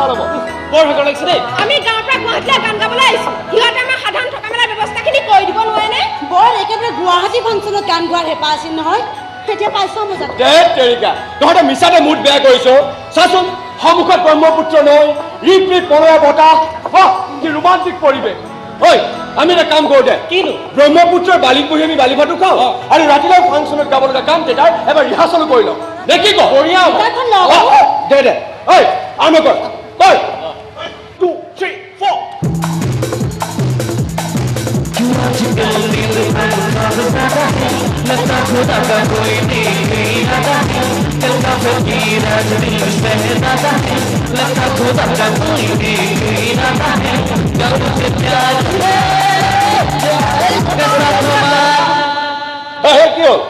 ভাল হ'ব বৰ ভাগৰ লাগিছে দেই আমি গাঁৱৰ পৰা গুৱাহাটীলৈ গান গাবলৈ আহিছোঁ সিহঁতে আমাৰ সাধাৰণ থকা মেলা ব্যৱস্থাখিনি কৰি দিব নোৱাৰেনে বৰ একেবাৰে গুৱাহাটী ফাংচনত গান গোৱাৰ হেঁপাহ আছিল নহয় এতিয়া পাইছোঁ মজা তেৰিকা তহঁতে মিছাতে মুড বেয়া কৰিছ চাচোন সন্মুখত ব্ৰহ্মপুত্ৰ নৈ ৰিপ ৰিপ মলয় বতাহ কি ৰোমান্টিক পৰিৱেশ ঐ আমি এটা কাম কৰোঁ দে কিনো ব্ৰহ্মপুত্ৰৰ বালিত বহি আমি বালি ভাতো খাওঁ আৰু ৰাতিলৈ ফাংচনত গাব লগা কাম কেইটাৰ এবাৰ ৰিহাৰ্চলো কৰি লওঁ নে কি কওঁ বঢ়িয়া দে দে ঐ আৰম্ভ কৰ ঐ 2 3 4 लगता खुदा का कोई नहीं आता है दिल का फकीर आज दिल बहलाता है लगता खुदा का कोई नहीं आता है जब तुझसे प्यार কি হ'ল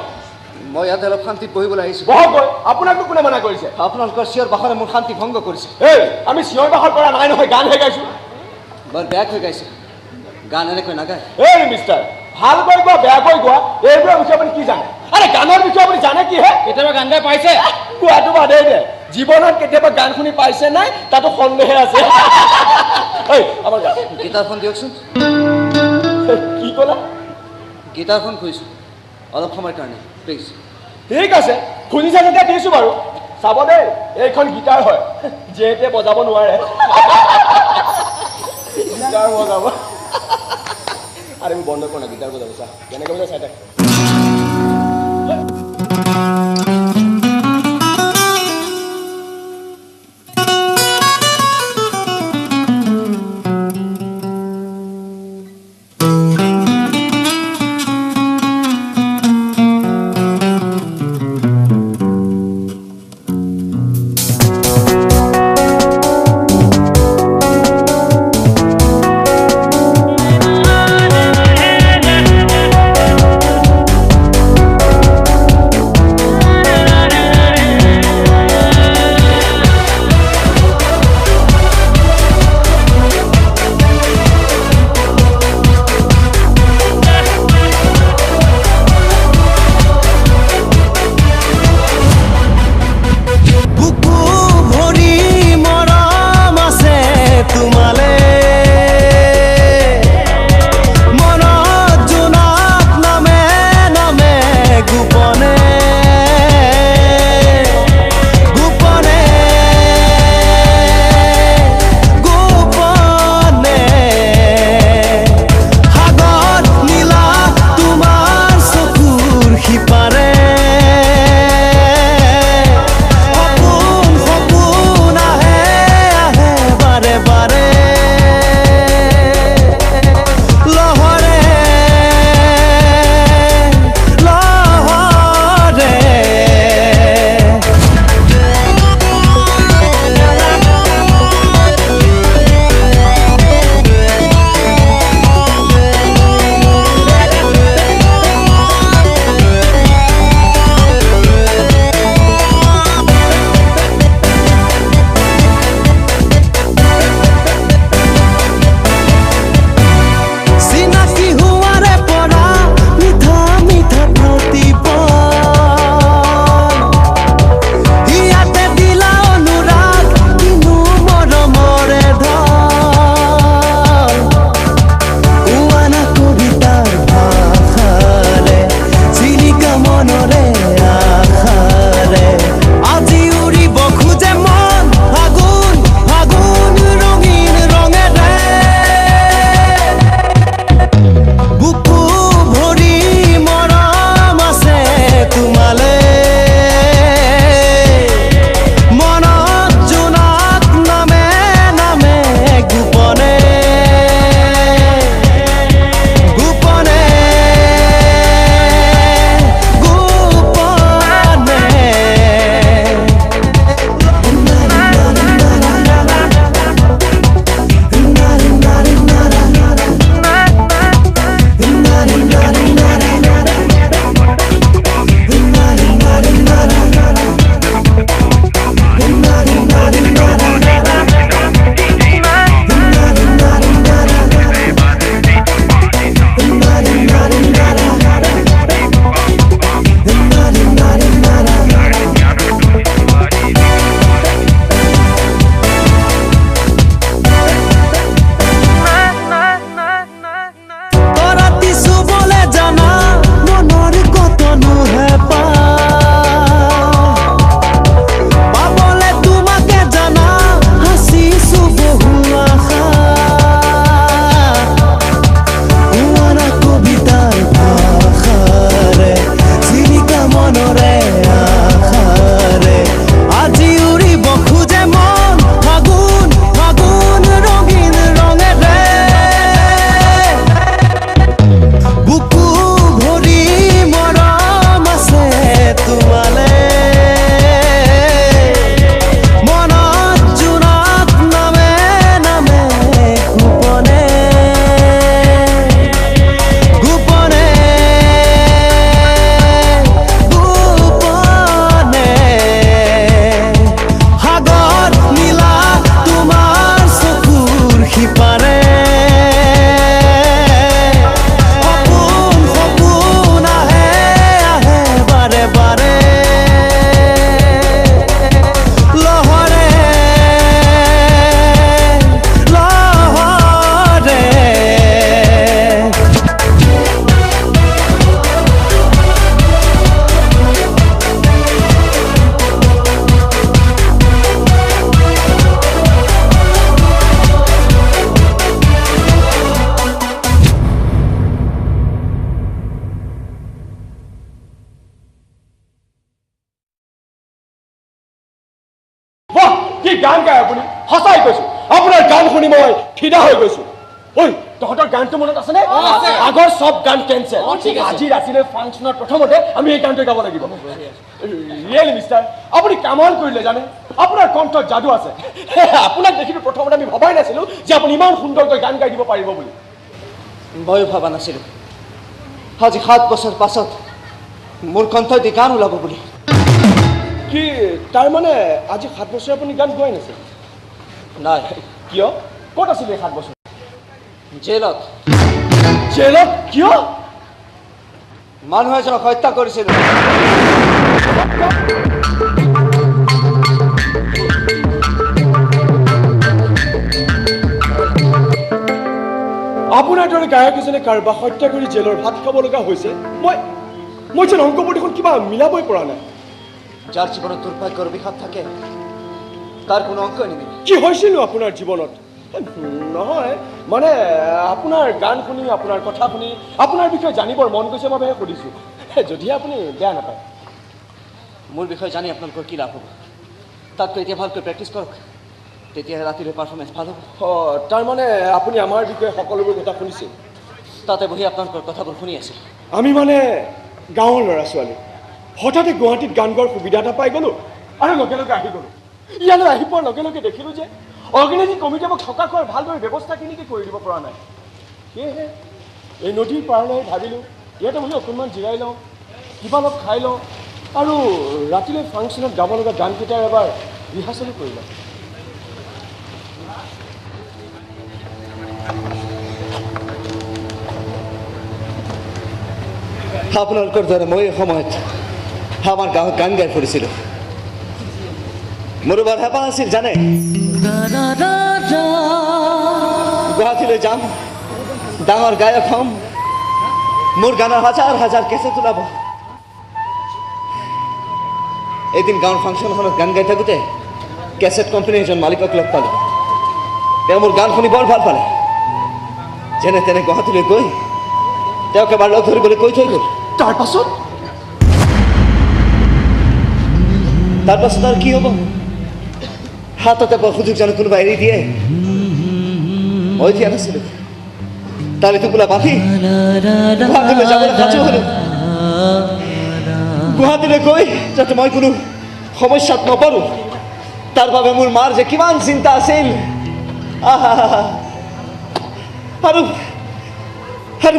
মই ইয়াতে অলপ শান্তিত বহিবলৈ আহিছোঁ বহক গৈ আপোনাকতো কোনে মানা কৰিছে আপোনালোকৰ চিঞৰ বাখৰে মোৰ শান্তি ভংগ কৰিছে এই আমি চিঞৰ বাখৰ কৰা নাই নহয় গানহে গাইছোঁ বৰ বেয়া হৈ গাইছে গান এনেকৈ নাগায় এই মিষ্টাৰ ভালকৈ গোৱা বেয়াকৈ গোৱা এইবোৰৰ বিষয়ে আপুনি কি জানে আৰে গানৰ বিষয়ে আপুনি জানে কি হে কেতিয়াবা গান গাই পাইছে কোৱাটো বাদেই দে জীৱনত কেতিয়াবা গান শুনি পাইছে নাই তাতো সন্দেহে আছে এই আমাৰ গান গীটাৰখন দিয়কচোন কি ক'লা গীটাৰখন খুজিছোঁ অলপ সময়ৰ কাৰণে প্লিজ ঠিক আছে শুনিছা যেতিয়া দিছোঁ বাৰু চাব দেই এইখন গীটাৰ হয় যিহেতু বজাব নোৱাৰে গীটাৰ বজাব আরে আমি বন্ধ করো না গিটার বজাবো চা কেনেকে বজাই চাই থাক গান গায় আপুনি সঁচাই কৈছো আপোনাৰ গান শুনি মই ফিদা হৈ গৈছো ঐ তহঁতৰ গানটো মনত আছেনে আগৰ চব গান কেঞ্চেল আজি ৰাতিলৈ ফাংচনৰ প্ৰথমতে আমি এই গানটো গাব লাগিব ৰিয়েলি মিষ্টাৰ আপুনি কামাল কৰিলে জানে আপোনাৰ কণ্ঠত যাদু আছে আপোনাক দেখিলো প্ৰথমতে আমি ভবাই নাছিলো যে আপুনি ইমান সুন্দৰকৈ গান গাই দিব পাৰিব বুলি ময়ো ভবা নাছিলোঁ আজি 7 বছৰ পাছত মোৰ কণ্ঠই গান ওলাব বুলি কি তাৰমানে আজি 7 বছৰ আপুনি গান গোৱাই নাছিল নাই কিয় ক'ত আছিলে 7 বছৰ জেলত জেলত কিয় মানুহ এজনক হত্যা কৰিছিল আপোনাৰ দৰে গায়ক এজনে কাৰোবাক হত্যা কৰি জেলৰ ভাত খাব লগা হৈছে মই যেন অংকবোৰ কিবা মিলাবই পৰা নাই যাৰ জীৱনত দুৰ্ভাগ্যৰ বিষাদ থাকে তাৰ কোনো অংক নিমিলে কি হৈছিলো আপোনাৰ জীৱনত নহয় মানে আপোনাৰ গান শুনি আপোনাৰ কথা শুনি আপোনাৰ বিষয়ে জানিবৰ মন গৈছে বাবেহে সুধিছোঁ যদিহে আপুনি বেয়া নাপায় মোৰ বিষয়ে জানি আপোনালোকৰ কি লাভ হ'ব তাতকৈ এতিয়া ভালকৈ প্ৰেক্টিছ কৰক তেতিয়াহে ৰাতিলৈ পাৰফৰ্মেঞ্চ ভাল হ'ব তাৰমানে আপুনি আমাৰ বিষয়ে সকলোবোৰ কথা শুনিছে তাতে বহি আপোনালোকৰ কথাবোৰ শুনি আছিল আমি মানে গাঁৱৰ ল'ৰা ছোৱালী হঠাতে গুৱাহাটীত গান গোৱাৰ সুবিধা এটা পাই গ'লোঁ আৰু লগে লগে আহি গ'লোঁ ইয়ালৈ আহি পোৱাৰ লগে লগে দেখিলোঁ যে অৰ্গেনাইজিং কমিটিয়ে মোক থকা খোৱাৰ ভালদৰে ব্যৱস্থাখিনিকে কৰি দিব পৰা নাই সেয়েহে এই নদীৰ পাৰলৈ ভাবিলোঁ ইয়াতে বহি অকণমান জিৰাই লওঁ কিবা অলপ খাই লওঁ আৰু ৰাতিলৈ ফাংচনত গাব লগা গানকেইটাৰ এবাৰ ৰিহাৰ্চেলো কৰি লওঁ আপোনালোকৰ দৰে মই এই সময়ত আমাৰ গাঁৱত গান গাই ফুৰিছিলোঁ মোৰ বৰ হেঁপাহ আছিল জানে গুৱাহাটীলৈ যাম ডাঙৰ গায়ক হ'ম মোৰ গানৰ হাজাৰ হাজাৰ কেছেট ওলাব এদিন গাঁৱৰ ফাংচনখনত গান গাই থাকোঁতে কেছেট কোম্পানীৰ এজন মালিকক লগ পালোঁ তেওঁ মোৰ গান শুনি বৰ ভাল পালে যেনে তেনে গুৱাহাটীলৈ গৈ তেওঁক এবাৰ লগ ধৰিবলৈ কৈ থৈ গ'ল তাৰপাছত আৰু কি হ'ব হাততে বৰ সুযোগ জানো কোনোবা এৰি দিয়ে মই দিয়া নাছিলোঁ তালি টোপোলা বান্ধি গুৱাহাটীলৈ যাবলৈ সাজু হ'লোঁ গুৱাহাটীলৈ গৈ যাতে মই কোনো সমস্যাত নপৰোঁ তাৰ বাবে মোৰ মাৰ যে কিমান চিন্তা আছিল আৰু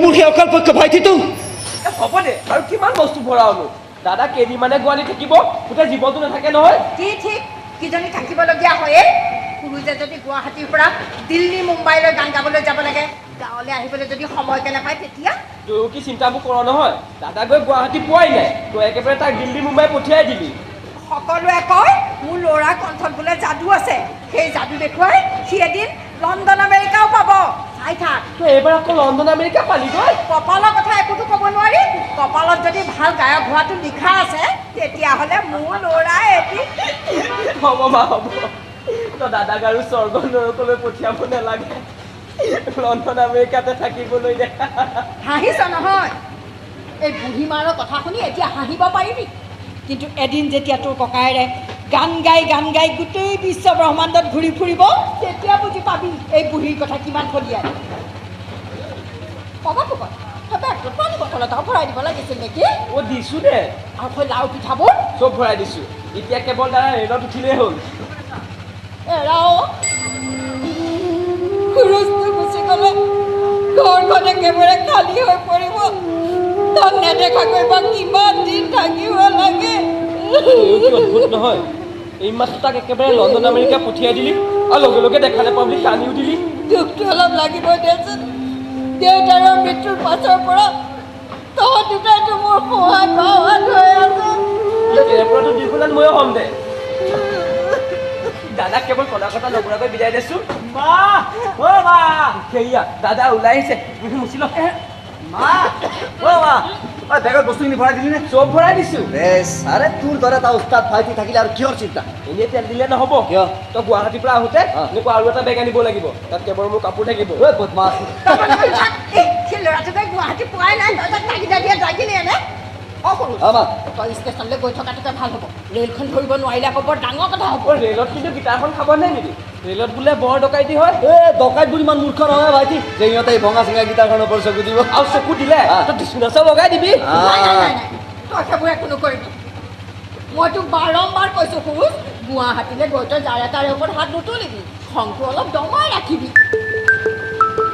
মোৰ সেই অকল্পক্ষ ভাইটিটো হ'ব দে আৰু কিমান বস্তু ভৰাওনো দাদা কেইদিনমানে গুৱাহাটী থাকিব গোটেই জীৱনটো নাথাকে নহয় কি ঠিক কিজনী থাকিবলগীয়া হয়ে পুৰুষে যদি গুৱাহাটীৰ পৰা দিল্লী মুম্বাইলৈ গান গাবলৈ যাব লাগে গাঁৱলৈ আহিবলৈ যদি সময়কে নাপায় তেতিয়া তয়ো কি চিন্তাবোৰ কৰ নহয় দাদা গৈ গুৱাহাটী পোৱাই নাই তই একেবাৰে তাক দিল্লী মুম্বাই পঠিয়াই দিলি সকলোৱে কয় মোৰ ল'ৰাৰ কণ্ঠত বোলে যাদু আছে সেই যাদু দেখুৱাই সি এদিন লণ্ডন আমেৰিকাও পাব চাই থাক তই এইবাৰ আকৌ লণ্ডন আমেৰিকা পালিগৈ কপালৰ কথা একোতো ক'ব নোৱাৰি কপালত যদি ভাল গায়ক হোৱাটো লিখা আছে তেতিয়াহ'লে মোৰ ল'ৰাই এটি হ'ব মা হ'ব তই দাদাক আৰু স্বৰ্গ নৰকলৈ পঠিয়াব নালাগে লণ্ডন আমেৰিকাতে থাকিবলৈ দে হাঁহিছ নহয় এই বুঢ়ী মাৰৰ কথা শুনি এতিয়া হাঁহিব পাৰিবি কিন্তু এদিন যেতিয়া তোৰ ককায়েৰে গান গাই গোটেই বিশ্ব ব্ৰহ্মাণ্ডত ঘূৰি ফুৰিব তেতিয়া বুজি পাবি এই বুঢ়ীৰ কথা কিমান ফলিয়াই পাবা বেগটোত পানী বটল এটাও ভৰাই দিব লাগিছিল নেকি অ' দিছোঁ দে আৰু সেই লাও পিঠাবোৰ চব ভৰাই দিছোঁ এতিয়া কেৱল দাদা ৰেলত উঠিলেই হ'ল এৰাও খৰচটো গুচি গ'লে ঘৰখন একেবাৰে খালী হৈ পৰিব তাক নেদেখাকৈ বা কিমান দিন থাকিব লাগে অদ্ভুত নহয় এই মাহটো তাক একেবাৰে লণ্ডন আমেৰিকা পঠিয়াই দিলি আৰু লগে লগে দেখা নাপাওঁ বুলি কান্দিও দিলি দুখটো অলপ লাগিব দেচোন দেউতাৰৰ মৃত্যুৰ পাছৰ পৰা তহঁত দুটাইতো মোৰ সহায় পাৱাত হৈ আছে ইয়াৰ পৰাতো দীঘলাত ময়ো হ'ম দে দাদাক কেৱল কণা কটা নকৰাকৈ বিদায় দিছোঁ মা সেয়া দাদা ওলাই আহিছে মুচি লওক মা বেগত বস্তুখিনি ভৰাই দিলি নে চব ভৰাই দিছোঁ বেছ আৰে তোৰ দৰে এটা উস্তাদ ভাইটি থাকিলে আৰু কিহৰ চিন্তা এনেই তেল দিলে নহ'ব কিয় তই গুৱাহাটীৰ পৰা আহোঁতে এনেকুৱা আৰু এটা বেগ আনিব লাগিব তাত কেৱল মোৰ কাপোৰ থাকিব ঐ বদমাছ সেই ল'ৰাটোকে গুৱাহাটী পোৱাই নাই তই তাক তাগিদা দিয়া জাগিলি এনে আমা তই ষ্টেচনলৈ গৈ থকাটোকে ভাল হ'ব ৰেলখন ধৰিব নোৱাৰিলে আকৌ বৰ ডাঙৰ কথা হ'ব ৰেলত কিন্তু গীটাৰখন খাব নাই নেকি ৰেলত বোলে বৰ ডকাইতি হয় ডকাইত বুলি ইমান মূৰ্খ নহয় ভাইটি যে সিহঁতে এই ভঙা চিঙা গীটাৰখনৰ ওপৰত চকু দিব আৰু চকু দিলে তই ডিচমিনাছৰ লগাই দিবি নাই তই সেইবোৰ একো নকৰিবি মই তোক বাৰম্বাৰ কৈছোঁ খুচ গুৱাহাটীলৈ গৈ তই যাৰে তাৰে ওপৰত হাত নুতুলিবি খংটো অলপ দমাই ৰাখিবি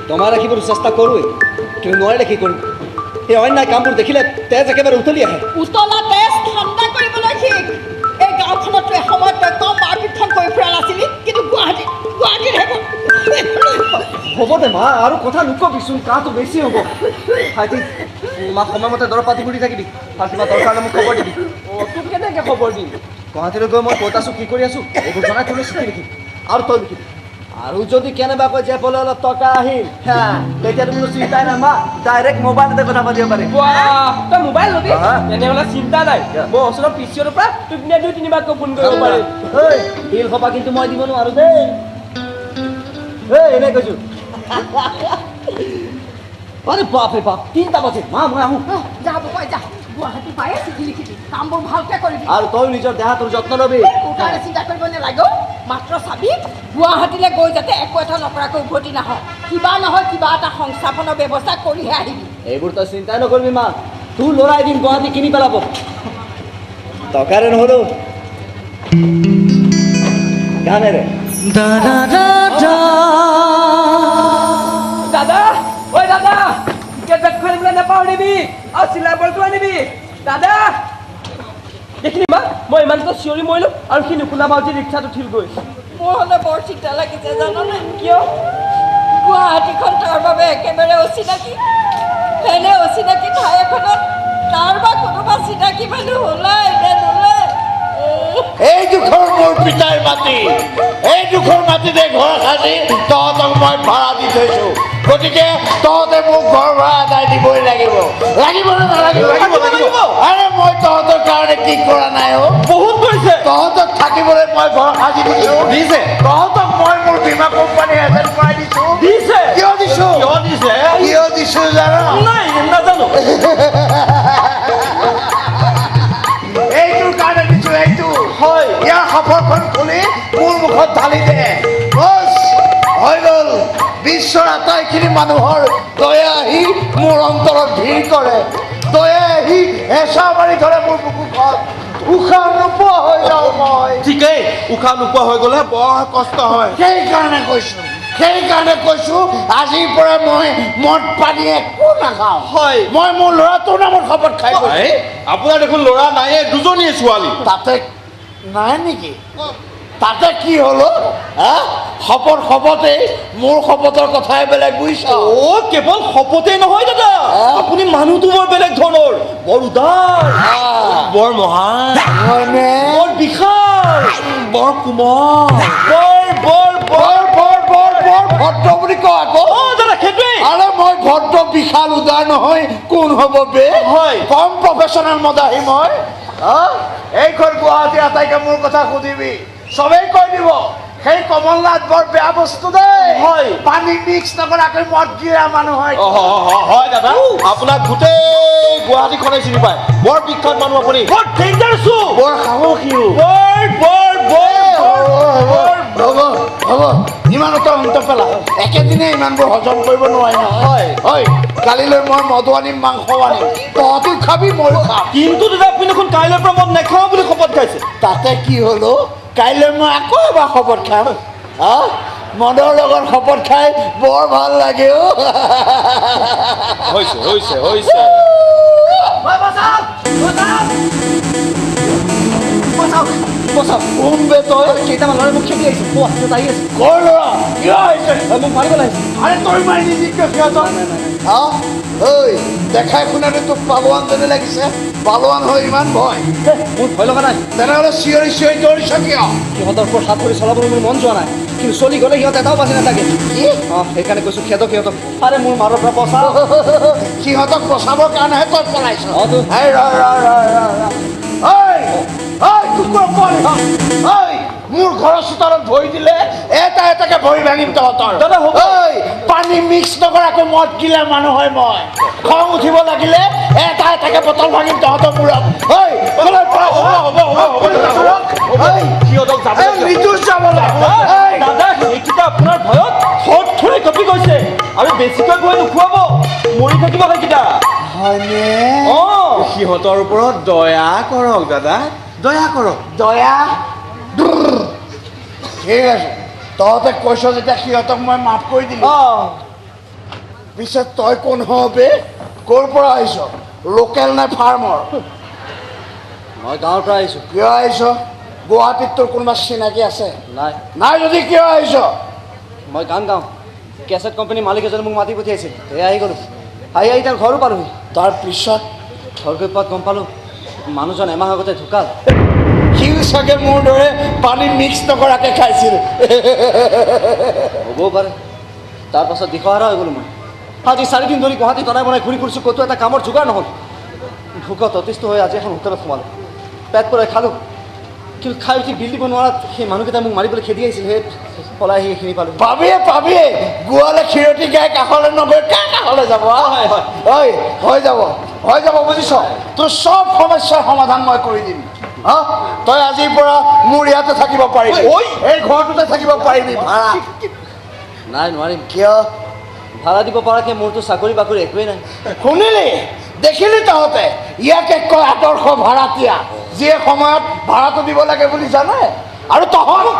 দমাই ৰাখিবলৈ চেষ্টা কৰোঁৱেই কিন্তু নোৱাৰিলে কি কৰিম সেই অন্যায় কামবোৰ দেখিলে তেজ একেবাৰে উতলি আহে উতলা তেজ ঠাণ্ডা কৰিবলৈ শিক এই গাঁওখনত তই এসময়ত তই কম মাৰপিটখন কৰি ফুৰা নাছিলি কিন্তু গুৱাহাটীত হ'ব দে মা আৰু কথা নকবিচোন কাহটো বেছি হ'ব ভাইটি মা সময়মতে দৰৱ পাতি কৰি থাকিবি আৰু কিবা দৰকাৰ মোক খবৰ দিবি তোক কেনেকৈ খবৰ দিম গুৱাহাটীলৈ গৈ মই ক'ত আছোঁ কি কৰি আছোঁ এইবোৰ জনাই থ'লে চিঠি লিখিম আৰু তই লিখিবি আৰু যদি কেনেবাকৈ যে বোলে অলপ টকা আহিল তেতিয়া তুমি চিন্তাই নাই মা ডাইৰেক্ট মোবাইলতে কথা পাতিব পাৰিম তই মোবাইল ল'বি তেনেহ'লে চিন্তা নাই মই ওচৰৰ পিচিঅ'ৰ পৰা তোক দিনে 2-3 বাৰকৈ ফোন কৰিব পাৰিম বিল খপা কিন্তু মই দিব নোৱাৰো দেই এনে কৈছোঁ আৰে বাপৰে বাপ 3টা বাজে মা মই আহোঁ যা বাবা যা গুৱাহাটী পায়ে চিঠি লিখিবি কামবোৰ ভালকৈ কৰিবি আৰু তই নিজৰ দেহা তোৰ যত্ন ল'বি তোৰ কাৰণে চিন্তা কৰিব নালাগে মাত্ৰ চাবি গুৱাহাটীলৈ গৈ যাতে একো এটা নকৰাকৈ উভতি নাহ কিবা নহয় কিবা এটা সংস্থাপনৰ ব্যৱস্থা কৰিহে আহিবি এইবোৰ তই চিন্তাই নকৰিবি মা তোৰ ল'ৰা এদিন গুৱাহাটী কিনি পেলাব টকাৰে নহ'লেও গানেৰে দাদা ঐ দাদা টিকেট বেগখন আনিবলৈ নাপাহৰিবি আৰু চিলাই বলটো আনিবি দাদা দেখিলি মা মই ইমানটো চিঞৰি মৰিলোঁ আৰু সি নুশুনা পাওঁ যে ৰিক্সাত উঠিল গৈ মোৰ হ'লে বৰ চিন্তা লাগিছে জাননে কিয় গুৱাহাটীখন তাৰ বাবে একেবাৰে অচিনাকি এনে অচিনাকি ঠাই এখনত তাৰ বা কোনোবা চিনাকি মানুহ ওলাই নে নোলায় এই দুখৰ মোৰ পিতাৰ মাটি এই দুখৰ মাটিতে ঘৰ সাজি তহঁতক মই ভাড়া দি থৈছোঁ গতিকে তহঁতে মোক ঘৰ ভাড়া আদায় দিবই লাগিব লাগিব নে নালাগিব আৰে মই তহঁতৰ কাৰণে কি কৰা নাই বহুত কৰিছে তহঁতক থাকিবলৈ মই ঘৰ সাজি দিছোঁ দিছে তহঁতক মই মোৰ বীমা কোম্পানী এজেণ্ট কৰাই দিছোঁ দিছে কিয় দিছোঁ কিয় দিছোঁ জানো নাই নাজানো এইটোৰ কাৰণে দিছোঁ এইটো হয় ইয়াৰ সাফৰখন খুলি মোৰ মুখত ঢালি দে বছ হৈ গ'ল বিশ্বৰ আটাইখিনি মানুহৰ দয়া আহি মোৰ অন্তৰত ভিৰ কৰে দয়া আহি হেঁচা মাৰি ধৰে মোৰ বুকুখন উশাহ নোপোৱা হৈ যাওঁ মই ঠিকেই উশাহ নোপোৱা হৈ গ'লে বৰ কষ্ট হয় সেইকাৰণে কৈছোঁ আজিৰ পৰা মই মদ পানী একো নাখাওঁ হয় মই মোৰ ল'ৰাটোৰ নামত শপত খাই গৈছোঁ আপোনাৰ দেখোন ল'ৰা নাইয়ে দুজনীয়ে ছোৱালী তাতে নাই নেকি তাতে কি হলো শপতেই মোৰ শপতৰ কথাই বেলেগ বুজিছ কেৱল শপতেই নহয় দাদা আপুনি মানুহটো বৰ বেলেগ ধৰণৰ বৰ উদাৰ বৰ মহান বৰ বিশাল বৰ কোমল বৰ ভদ্ৰ বুলি কওঁ আকৌ দাদা সেইটোৱেই আৰে মই ভদ্ৰ বিশাল উদাৰ নহয় কোন হ'ব বে হয় কম প্ৰফেচনেল মদাহী মই এইখন গুৱাহাটী আটাইকে মোৰ কথা সুধিবি চবেই কৈ দিব সেই কমলনাথ বৰ বেয়া বস্তু দেই হয় পানী মিক্স নকৰাকৈ মদ দিয়া মানুহ হয় হয় দাদা আপোনাক গোটেই গুৱাহাটীখনে চিনি পায় বৰ বিখ্যাত মানুহ আপুনি বৰ ডেঞ্জাৰাছ বৰ সাহসীও হ'ব ইমানতে অন্ত পেলা একেদিনে ইমানবোৰ হজম কৰিব নোৱাৰি নহয় হয় কালিলৈ মই মদো আনিম মাংস আনিম তহঁতি খাবি ময়ো খাম কিন্তু দাদা আপুনি দেখোন কাইলৈৰ পৰা মদ নাখাওঁ বুলি শপত খাইছে তাতে কি হলো কাইলৈ মই আকৌ এবাৰ শপত খাম মদৰ লগত শপত খাই বৰ ভাল লাগে হৈছে কোন বে তই কেইটামান ল'ৰাই মোক খেদি আহিছোঁ আহি আছে কৰ ল'ৰা কিয় হৈছে মোক মাৰিব লাগিছে আৰে তই মাৰি নিদি কিয় সিহঁতক ঐ দেখাই শুনাটো তোক পালোৱান যেনে লাগিছে পালোৱান হৈ ইমান ভয় মোৰ ভয় লগা নাই তেনেহ'লে চিঞৰি চিঞৰি দৌৰিছ কিয় সিহঁতৰ ওপৰত হাত কৰি চলাবলৈ মোৰ মন যোৱা নাই কিন্তু চলি গ'লে সিহঁত এটাও বাচি নাথাকে কি সেইকাৰণে কৈছোঁ সিহঁতক আৰে মোৰ মাৰৰ পৰা বচা সিহঁতক বচাবৰ কাৰণেহে তই পলাইছ তো কুকুৰ পোৱালি মোৰ ঘৰৰ চোতালত ভৰি দিলে এটা এটাকে ভৰি ভাঙিম তহঁতৰ দাদা, হ'ব। ঐ পানী মিক্স নকৰাকৈ মদ গিলা মানুহ হয় মই খং উঠিব লাগিলে এটা এটাকে বটল ভাঙিম তহঁতৰ মূৰত ঐ তলৰ পৰা সিহঁতক যাব নিৰ্দোষ যাব দাদা এইকেইটা আপোনাৰ ভয়ত থৰ থৰে কঁপি গৈছে আৰু বেছিকৈ গৈ নোখোৱাব মৰি থাকিব সেইকেইটা হয়নে সিহঁতৰ ওপৰত দয়া কৰক দাদা দয়া কৰক দয়া ঠিক আছে তহঁতে কৈছ যেতিয়া সিহঁতক মই মাফ কৰি দিলোঁ পিছে তই কোন হবে ক'ৰ পৰা আহিছ লোকেল নে ফাৰ্মৰ মই গাঁৱৰ পৰা আহিছোঁ কিয় আহিছ গুৱাহাটীত তোৰ কোনোবা চিনাকি আছে নাই নাই যদি কিয় আহিছ মই গান গাওঁ কেছেট কোম্পানীৰ মালিক এজনে মোক মাতি পঠিয়াইছিল সেয়া আহি গ'লোঁ আহি তাৰ ঘৰো পালোহি তাৰপিছত ঘৰ গৈ পোৱাত গম পালোঁ মানুহজন এমাহ আগতে ঢুকাল সিও চাগে মোৰ দৰে পানী মিক্স নকৰাকৈ খাইছিল হ'বও পাৰে তাৰপাছত দিশহাৰা হৈ গ'লোঁ মই আজি 4 দিন ধৰি গুৱাহাটী তনাই বনাই ঘূৰি ফুৰিছোঁ ক'তো এটা কামৰ যোগাৰ নহ'ল ভোকত অতিষ্ঠ হৈ আজি এখন হোটেলত সোমালোঁ পেট পৰাই খালোঁ কিন্তু খাই উঠি বিল দিব নোৱাৰাত সেই মানুহকেইটাই মোক মাৰিবলৈ খেদি আহিছিল সেই পলাই আহি এইখিনি পালোঁ পাবিয়ে গোৱালে ক্ষীৰতী গাই কাষলৈ নগৈ কাৰ কাষলৈ যাব ঐ হৈ যাব বুজিছ তোৰ চব সমস্যাৰ সমাধান মই কৰি দিম তই আজিৰ পৰা মোৰ ইয়াতে থাকিব পাৰিবি এই ঘৰটোতে থাকিব পাৰিবি ভাড়া নাই নোৱাৰিম কিয় ভাড়া দিব পৰাকৈ মোৰতো চাকৰি বাকৰি একোৱেই নাই শুনিলি দেখিলি তহঁতে ইয়াকে কয় আদৰ্শ ভাড়াতীয়া যিয়ে সময়ত ভাড়াটো দিব লাগে বুলি জানে আৰু তহঁত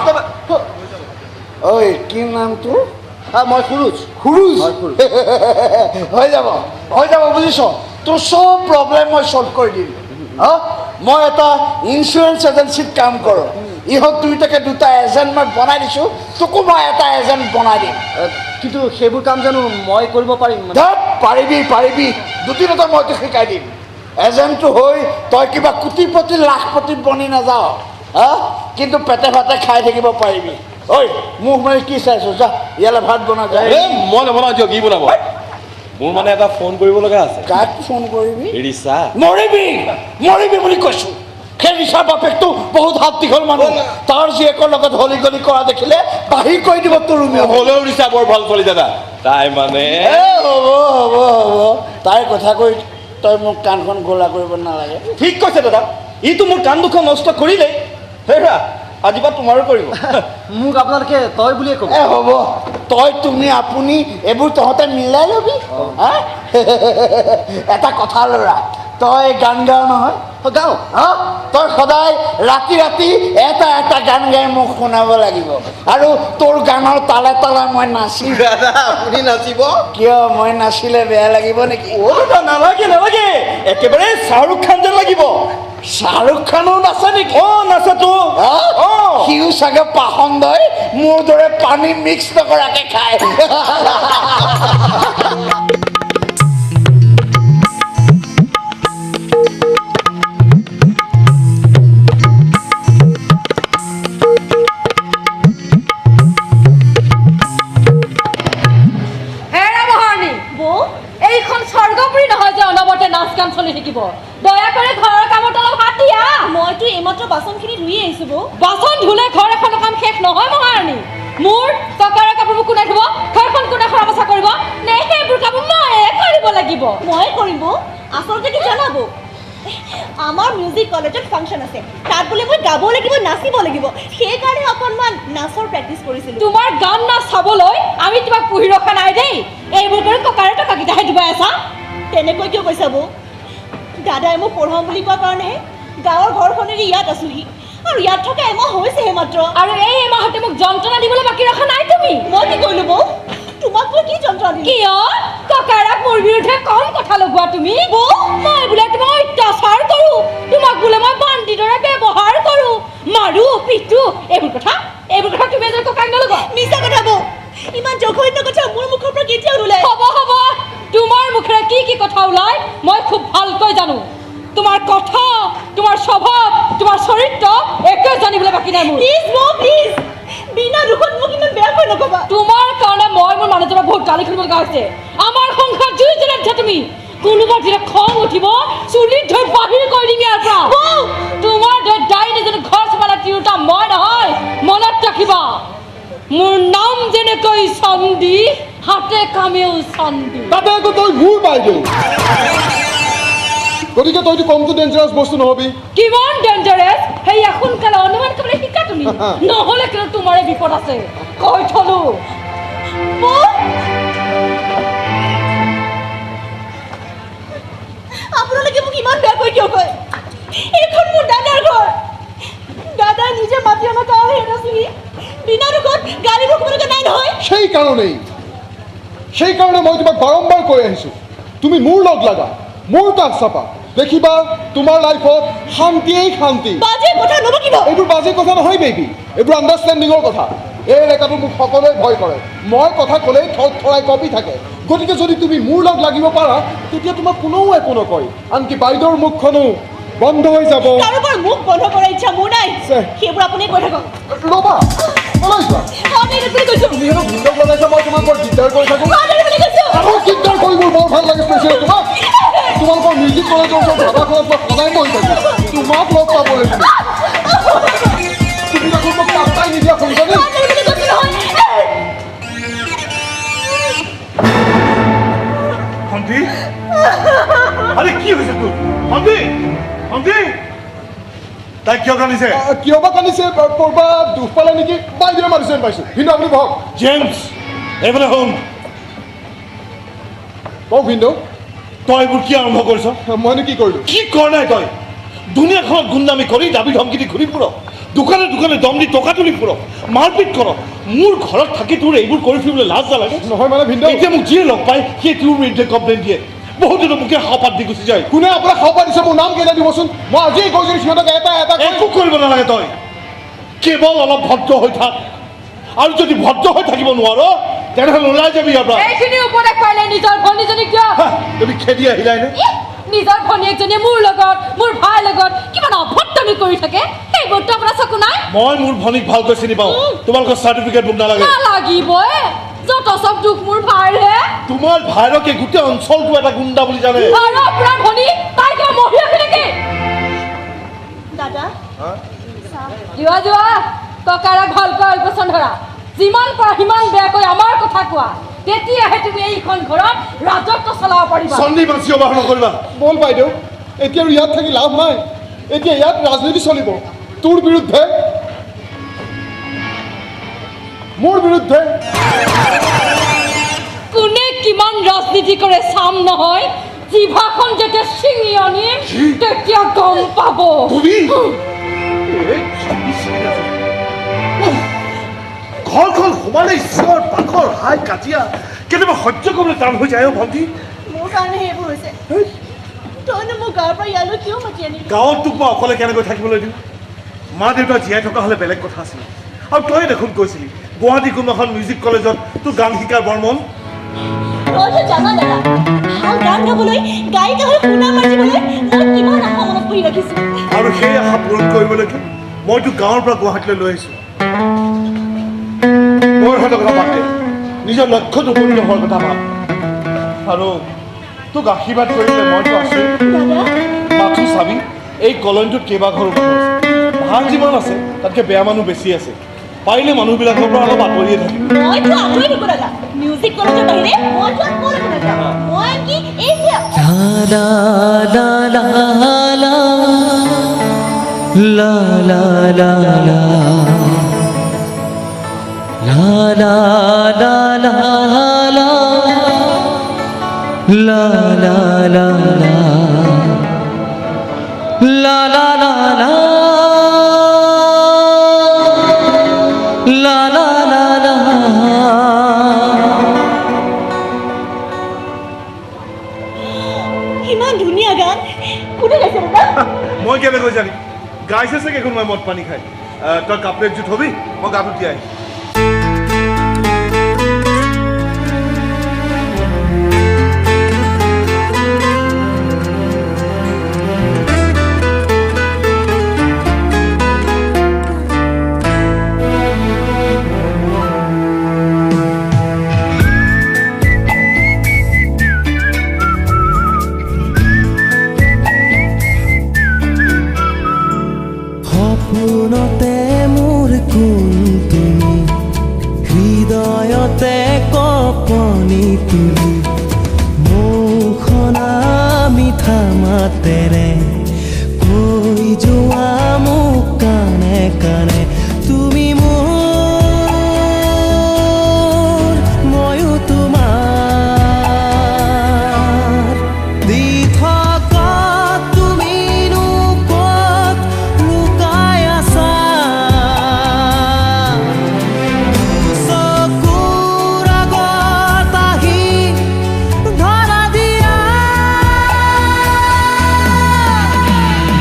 ঐ কি নাম তোৰ মই সুৰুজ সুৰুজ হয়, সুৰুজ। হৈ যাব বুজিছ তোৰ চব প্ৰব্লেম মই চল্ভ কৰি দিম মই এটা ইঞ্চুৰেঞ্চ এজেঞ্চিত কাম কৰোঁ ইহঁত দুইটাকে দুটা এজেণ্ট মই বনাই দিছোঁ তোকো মই এটা এজেণ্ট বনাই দিম কিন্তু সেইবোৰ কাম জানো মই কৰিব পাৰিম ধৰ পাৰিবি দুদিনতে মই তোক শিকাই দিম এজেণ্টটো হৈ তই কিবা কোটিপতি লাখপতি বনি নাযাওঁ কিন্তু পেটে ভাতে খাই থাকিব পাৰিবি ঐ মোক মানে কি চাইছো যা ইয়ালৈ ভাত বনা যায় মই নবনাওঁ দিয়ক কি বনাব মোৰ মানে এটা ফোন কৰিব লগা আছে কাক ফোন কৰিবি ৰিচা মৰিবি বুলি কৈছো সেই ৰিচাৰ বাপেকটো বহুত হাত দীঘল মানুহ তাৰ জীয়েকৰ লগত হলি গলি কৰা দেখিলে বাহিৰ কৰি দিব তোৰ ৰুমীয়া হ'লেও ৰিচা বৰ ভাল চলি দাদা তাই মানে হ'ব তাইৰ কথা কৈ তই মোক কাণখন গোলা কৰিব নালাগে ঠিক কৈছে দাদা ইটো মোৰ কাণ দুখন নষ্ট কৰিলেই হেৰা আজিৰ পৰা তোমাৰো কৰিব মোক আপোনালোকে তই বুলিয়ে ক'ব হ'ব তই তুমি আপুনি এইবোৰ তহঁতে মিলাই ল'বি এটা কথা ল'ৰা তই গান গাৱ নহয় গাওঁ তই সদায় ৰাতি এটা গান গাই মোক শুনাব লাগিব আৰু তোৰ গানৰ তালে তালে মই নাচিম দাদা আপুনি নাচিব কিয় মই নাচিলে বেয়া লাগিব নেকি দাদা নালাগে একেবাৰে শ্বাহৰুখ খান যেন লাগিব শ্বাহৰুখ খানো নাচে নেকি নাচেতো সিও চাগে পাখন্দই মোৰ দৰে পানী মিক্স নকৰাকে খায় নাচ গান চলি থাকিব দয়া কৰি ঘৰৰ কামত অলপ হাত দিয়া মইতো এইমাত্ৰ বাচনখিনি ধুই আহিছো বৌ বাচন ধুলে ঘৰ এখনৰ কাম শেষ নহয় মহাৰাণী মোৰ টকাৰ কাপোৰবোৰ কোনে ধুব ঘৰখন কোনে সৰা বচা কৰিব নে সেইবোৰ কাম ময়ে কৰিব লাগিব ময়ে কৰিম বৌ আচলতে কি জানাব আমাৰ মিউজিক কলেজত ফাংচন আছে তাত বোলে মই গাব লাগিব নাচিব লাগিব সেইকাৰণে অকণমান নাচৰ প্ৰেক্টিচ কৰিছিলোঁ তোমাৰ গান নাচ চাবলৈ আমি তোমাক পুহি ৰখা নাই দেই এইবোৰ কৰি ককাৰে টকাকেইটাহে দিব আছা তেনেকৈ কিয় কৈছা বৌ দাদাই মোক পঢ়াম বুলি কোৱাৰ কাৰণেহে গাঁৱৰ ঘৰখনেৰে ইয়াত আছোহি আৰু ইয়াত থকা এমাহ হৈছেহে মাত্ৰ আৰু এই এমাহতে মোক যন্ত্ৰণা দিবলৈ বাকী ৰখা নাই তুমি মই কি কৰিলো বৌ তোমাক মই কি যন্ত্ৰণা দিম কিয় ককাৰাক মোৰ বিৰুদ্ধে কম কথা লগোৱা তুমি বৌ মই বোলে তোমাক অত্যাচাৰ কৰোঁ তোমাক বোলে মই বান্দিৰ দৰে ব্যৱহাৰ কৰোঁ মাৰো পিটো এইবোৰ কথা তুমি এজন ককাক নলগোৱা মিছা কথা বৌ ইমান জঘন্য কথা মোৰ মুখৰ পৰা কেতিয়া ওলাই হ'ব তোমাৰ মুখেৰে কি কথা ওলাই মই খুব ভালকৈ জানো তোমাৰ কথা তোমাৰ স্বভাৱ তোমাৰ চৰিত্ৰ একো জানিবলৈ বাকী নাই মোৰ প্লিজ বিনা দুখত মোক ইমান বেয়াকৈ নকবা তোমাৰ কাৰণে মই মোৰ মানুহজনক বহুত গালি শুনিব লগা হৈছে আমাৰ সংসাৰ জুই জ্বলাই দিছা তুমি কোনোবা দিনা খং উঠিব চুলিত ধৰি বাহিৰ কৰি দিম ইয়াৰ পৰা তোমাৰ ডাইন এজনী ঘৰ চম্ভালা তিৰোতা মই নহয় মনত ৰাখিবা মোৰ নাম যেনেকৈ চন্দী হাতে কামেও চন্দী তাতে আকৌ তই মোৰ বাইদেউ গতিকে তইতো কমটো ডেঞ্জাৰাছ বস্তু নহবি কিমান ডেঞ্জাৰাছ সেয়া সোনকালে অনুমান কৰিবলৈ শিকা তুমি নহ'লে কিন্তু তোমাৰে বিপদ আছে কৈ থলো আপোনালোকে মোক ইমান বেয়াকৈ কিয় কয় এইখন মোৰ দাদাৰ ঘৰ দাদা নিজে মাতি অনা কাৰণে এটা চিনি বিনা দুখত গাড়ী ৰখিবলগীয়া নাই নহয় সেইকাৰণে মই তোমাক বাৰম্বাৰ কৈ আহিছোঁ তুমি মোৰ লগ লাগা মোৰ কাষ চাপা দেখিবা তোমাৰ লাইফত শান্তিয়েই শান্তি বাজে কথা নবকিব এইবোৰ বাজে কথা নহয় বেবি এইবোৰ আণ্ডাৰষ্টেণ্ডিঙৰ কথা এই এলেকাটো মোক সকলোৱে ভয় কৰে মই কথা ক'লেই থৰাই কঁপি থাকে গতিকে যদি তুমি মোৰ লগ লাগিব পাৰা তেতিয়া তোমাক কোনেও একো নকয় আনকি বাইদেউৰ মুখখনো বন্ধ হৈ যাব কাৰোবাৰ মুখ বন্ধ কৰাৰ ইচ্ছা মোৰ নাই সেইবোৰ আপুনি কৈ থাকক ৰ'বা ওলাই যোৱা আমি এইটো বুলি কৈছোঁ তুমি হেনো ভিন্দক লগাইছা মই তোমাক বৰ দিগদাৰ কৰি থাকোঁ আমি বুলি কৈছোঁ আৰু দিগদাৰ কৰি মোৰ বৰ ভাল লাগে স্পেচিয়েল তোমাক তোমালোকৰ মিউজিক কলেজৰ ওচৰত ধাবাখনত মই সদায় বহি থাকোঁ তোমাক লগ পাবলৈ তুমি দেখোন মোক পাত্তাই নিদিয়া শুনিছানে ভণ্টি আরে কি হয়েছে তোর ভণ্টি ভণ্টি তাই কিয় কান্দিছে কিয় বা কান্দিছে ক'ৰবাত দুখ পালে নেকি বাইদেৱে মাৰিছে যেন পাইছোঁ ভিন্দু আপুনি বহক জেমস এইফালে শুন কওক ভিন্দু তই এইবোৰ কি আৰম্ভ কৰিছ মইনো কি কৰিলোঁ কি কৰ নাই তই দুনিয়াখনত গুণ্ডামি কৰি দাবী ধমকি দি ঘূৰি ফুৰ দোকানে দোকানে দম দি টকা তুলি ফুৰ মাৰপিট কৰ মোৰ ঘৰত থাকি তোৰ এইবোৰ কৰি ফুৰিবলৈ লাজ নালাগে নহয় মানে ভিন্দু এতিয়া মোক যিয়ে লগ পায় সেই তোৰ বিৰুদ্ধে কমপ্লেইন দিয়ে বহুতো মোকে সাপাত দি গুচি যায় কোনে আপোনাক খাব দিছে মোৰ নাম কেইটা দিবচোন মই আজিয়ে কৈ যদি সিহঁতক এটা একো কৰিব নালাগে তই কেৱল অলপ ভদ্ৰ হৈ থাক আৰু যদি ভদ্ৰ হৈ থাকিব নোৱাৰ তেনেহ'লে ওলাই যাবি ইয়াৰ পৰা এইখিনি উপদেশ পাৰিলে নিজৰ ভনীজনী কিয় তুমি খেদি আহিলাই নে নিজৰ ভনীয়েকজনীয়ে মোৰ লগত মোৰ ভাইৰ লগত কিমান অভদ্ৰামি কৰি থাকে সেইবোৰতো আপোনাৰ চকু নাই মই মোৰ ভনীক ভালকৈ চিনি পাওঁ তোমালোকৰ চাৰ্টিফিকেট মোক নালাগে নালাগিবই যত চব দুখ মোৰ ভাইৰহে তোমাৰ ভাইৰকে গোটেই অঞ্চলটো এটা গুণ্ডা বুলি জানে আৰু আপোনাৰ ভনী তাই কিয় মহি আছে নেকি দাদা যোৱা যোৱা ককাৰাক ভালকৈ আলপচন ধৰা যিমান পাৰা সিমান বেয়াকৈ আমাৰ কথা কোৱা তেতিয়াহে তুমি এইখন ঘৰত ৰাজত্ব চলাব পাৰিবা চন্দী মাছি অবাহ নকৰিবা বল বাইদেউ এতিয়া আৰু ইয়াত থাকি লাভ নাই এতিয়া ইয়াত ৰাজনীতি চলিব তোৰ বিৰুদ্ধে মোৰ বিৰুদ্ধে কোনে কিমান ৰাজনীতি কৰে চাম নহয় জিভাখন যেতিয়া ছিঙি আনিম তেতিয়া গম পাব তুমি ঘৰখন সোমালে চিঞৰ পাখৰ হাই কাজিয়া কেতিয়াবা সহ্য কৰিবলৈ টান হৈ যায় ভণ্টি মোৰ কাৰণে সেইবোৰ হৈছে তইনো মোক গাঁৱৰ পৰা ইয়ালৈ কিয় মাতি আনিলি গাঁৱত তোক মই অকলে কেনেকৈ থাকিবলৈ দিম মা দেউতা জীয়াই থকা হ'লে বেলেগ কথা আছিল আৰু তই দেখোন কৈছিলি গুৱাহাটী কোনো এখন মিউজিক কলেজত তোৰ গান শিকাৰ বৰ মন তইতো জানা দাদা ভাল গান গাবলৈ গায়িকা হৈ সুনাম মাৰিবলৈ মই কিমান আশা মনত পুহি ৰাখিছোঁ আৰু সেই আশা পূৰণ কৰিবলৈকে মই তোক গাঁৱৰ পৰা গুৱাহাটীলৈ লৈ আহিছোঁ মোৰ কথা কথা পাতে নিজৰ লক্ষ্যত উপনীত হোৱাৰ কথা ভাব আৰু তোক আশীৰ্বাদ কৰিলে মইতো আছোঁ দাদা মাথো চাবি এই কলনীটোত কেইবাঘৰো মানুহ আছে ভাল যিমান আছে তাতকৈ বেয়া মানুহ বেছি আছে পাৰিলে মানুহবিলাকৰ পৰা অলপ আঁতৰিয়ে থাকিব মইতো আঁতৰি থাকোঁ দাদা মিউজিক কলেজৰ বাহিৰে মইতো আৰু ক'লৈকো নাযাওঁ মই আনকি এই যে ইমান ধুনীয়া গান কোনে গাইছে দাদা মই কেনেকৈ জানিম গাইছে চাগে কোনোবাই মদ পানী খাই তই কাপোৰ একযোৰ থবি মই গাটো তিয়াই মাতেৰে কৈ যোৱা মোক কাণে কাণে তুমি মোৰ ময়ো তোমাৰ দি থকা তুমিনো ক'ত লুকাই আছা চকুৰ আগত আহি ধৰা দিয়া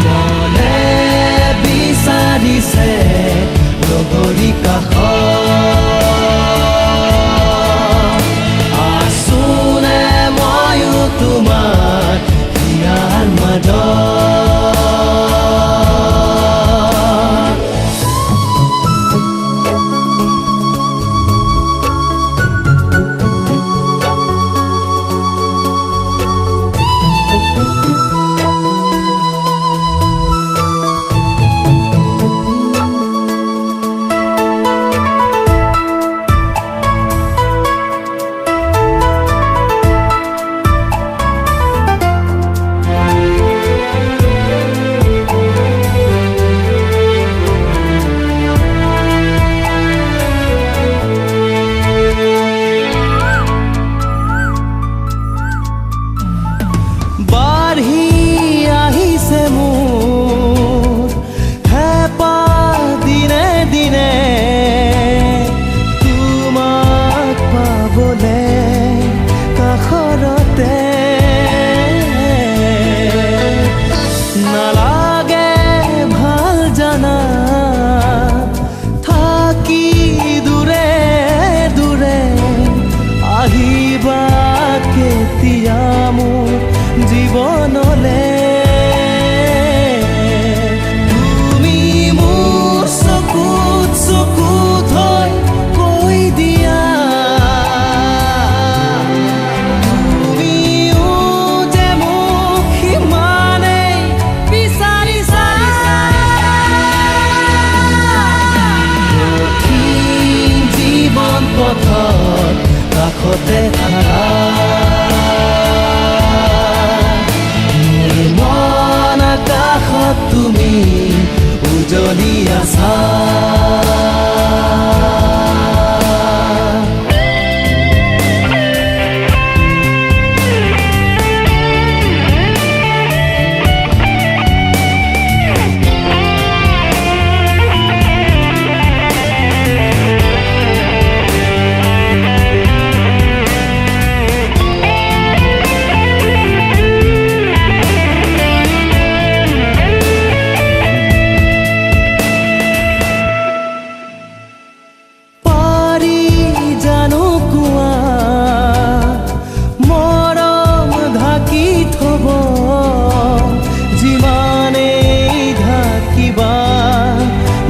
মনে বিচাৰিছে লগৰী কাষত আছোনে ময়ো তোমাৰ হিয়াৰ মাজত বাঢ়ি আহিছে মোৰ হেঁপাহ দিনে দিনে তোমাক পাবলে কাষৰতে নালাগে ভাল জানা থাকি দূৰে দূৰে আহিবা কেতিয়া মোৰ জীৱনলে তুমি মোৰ চকুত চকুত হৈ কৈ দিয়া তুমিও যে মোক সিমানেই বিচাৰিছা কঠিন জীৱন পথত কাষতে থাকা মন আকাশত তুমি উজলি আছা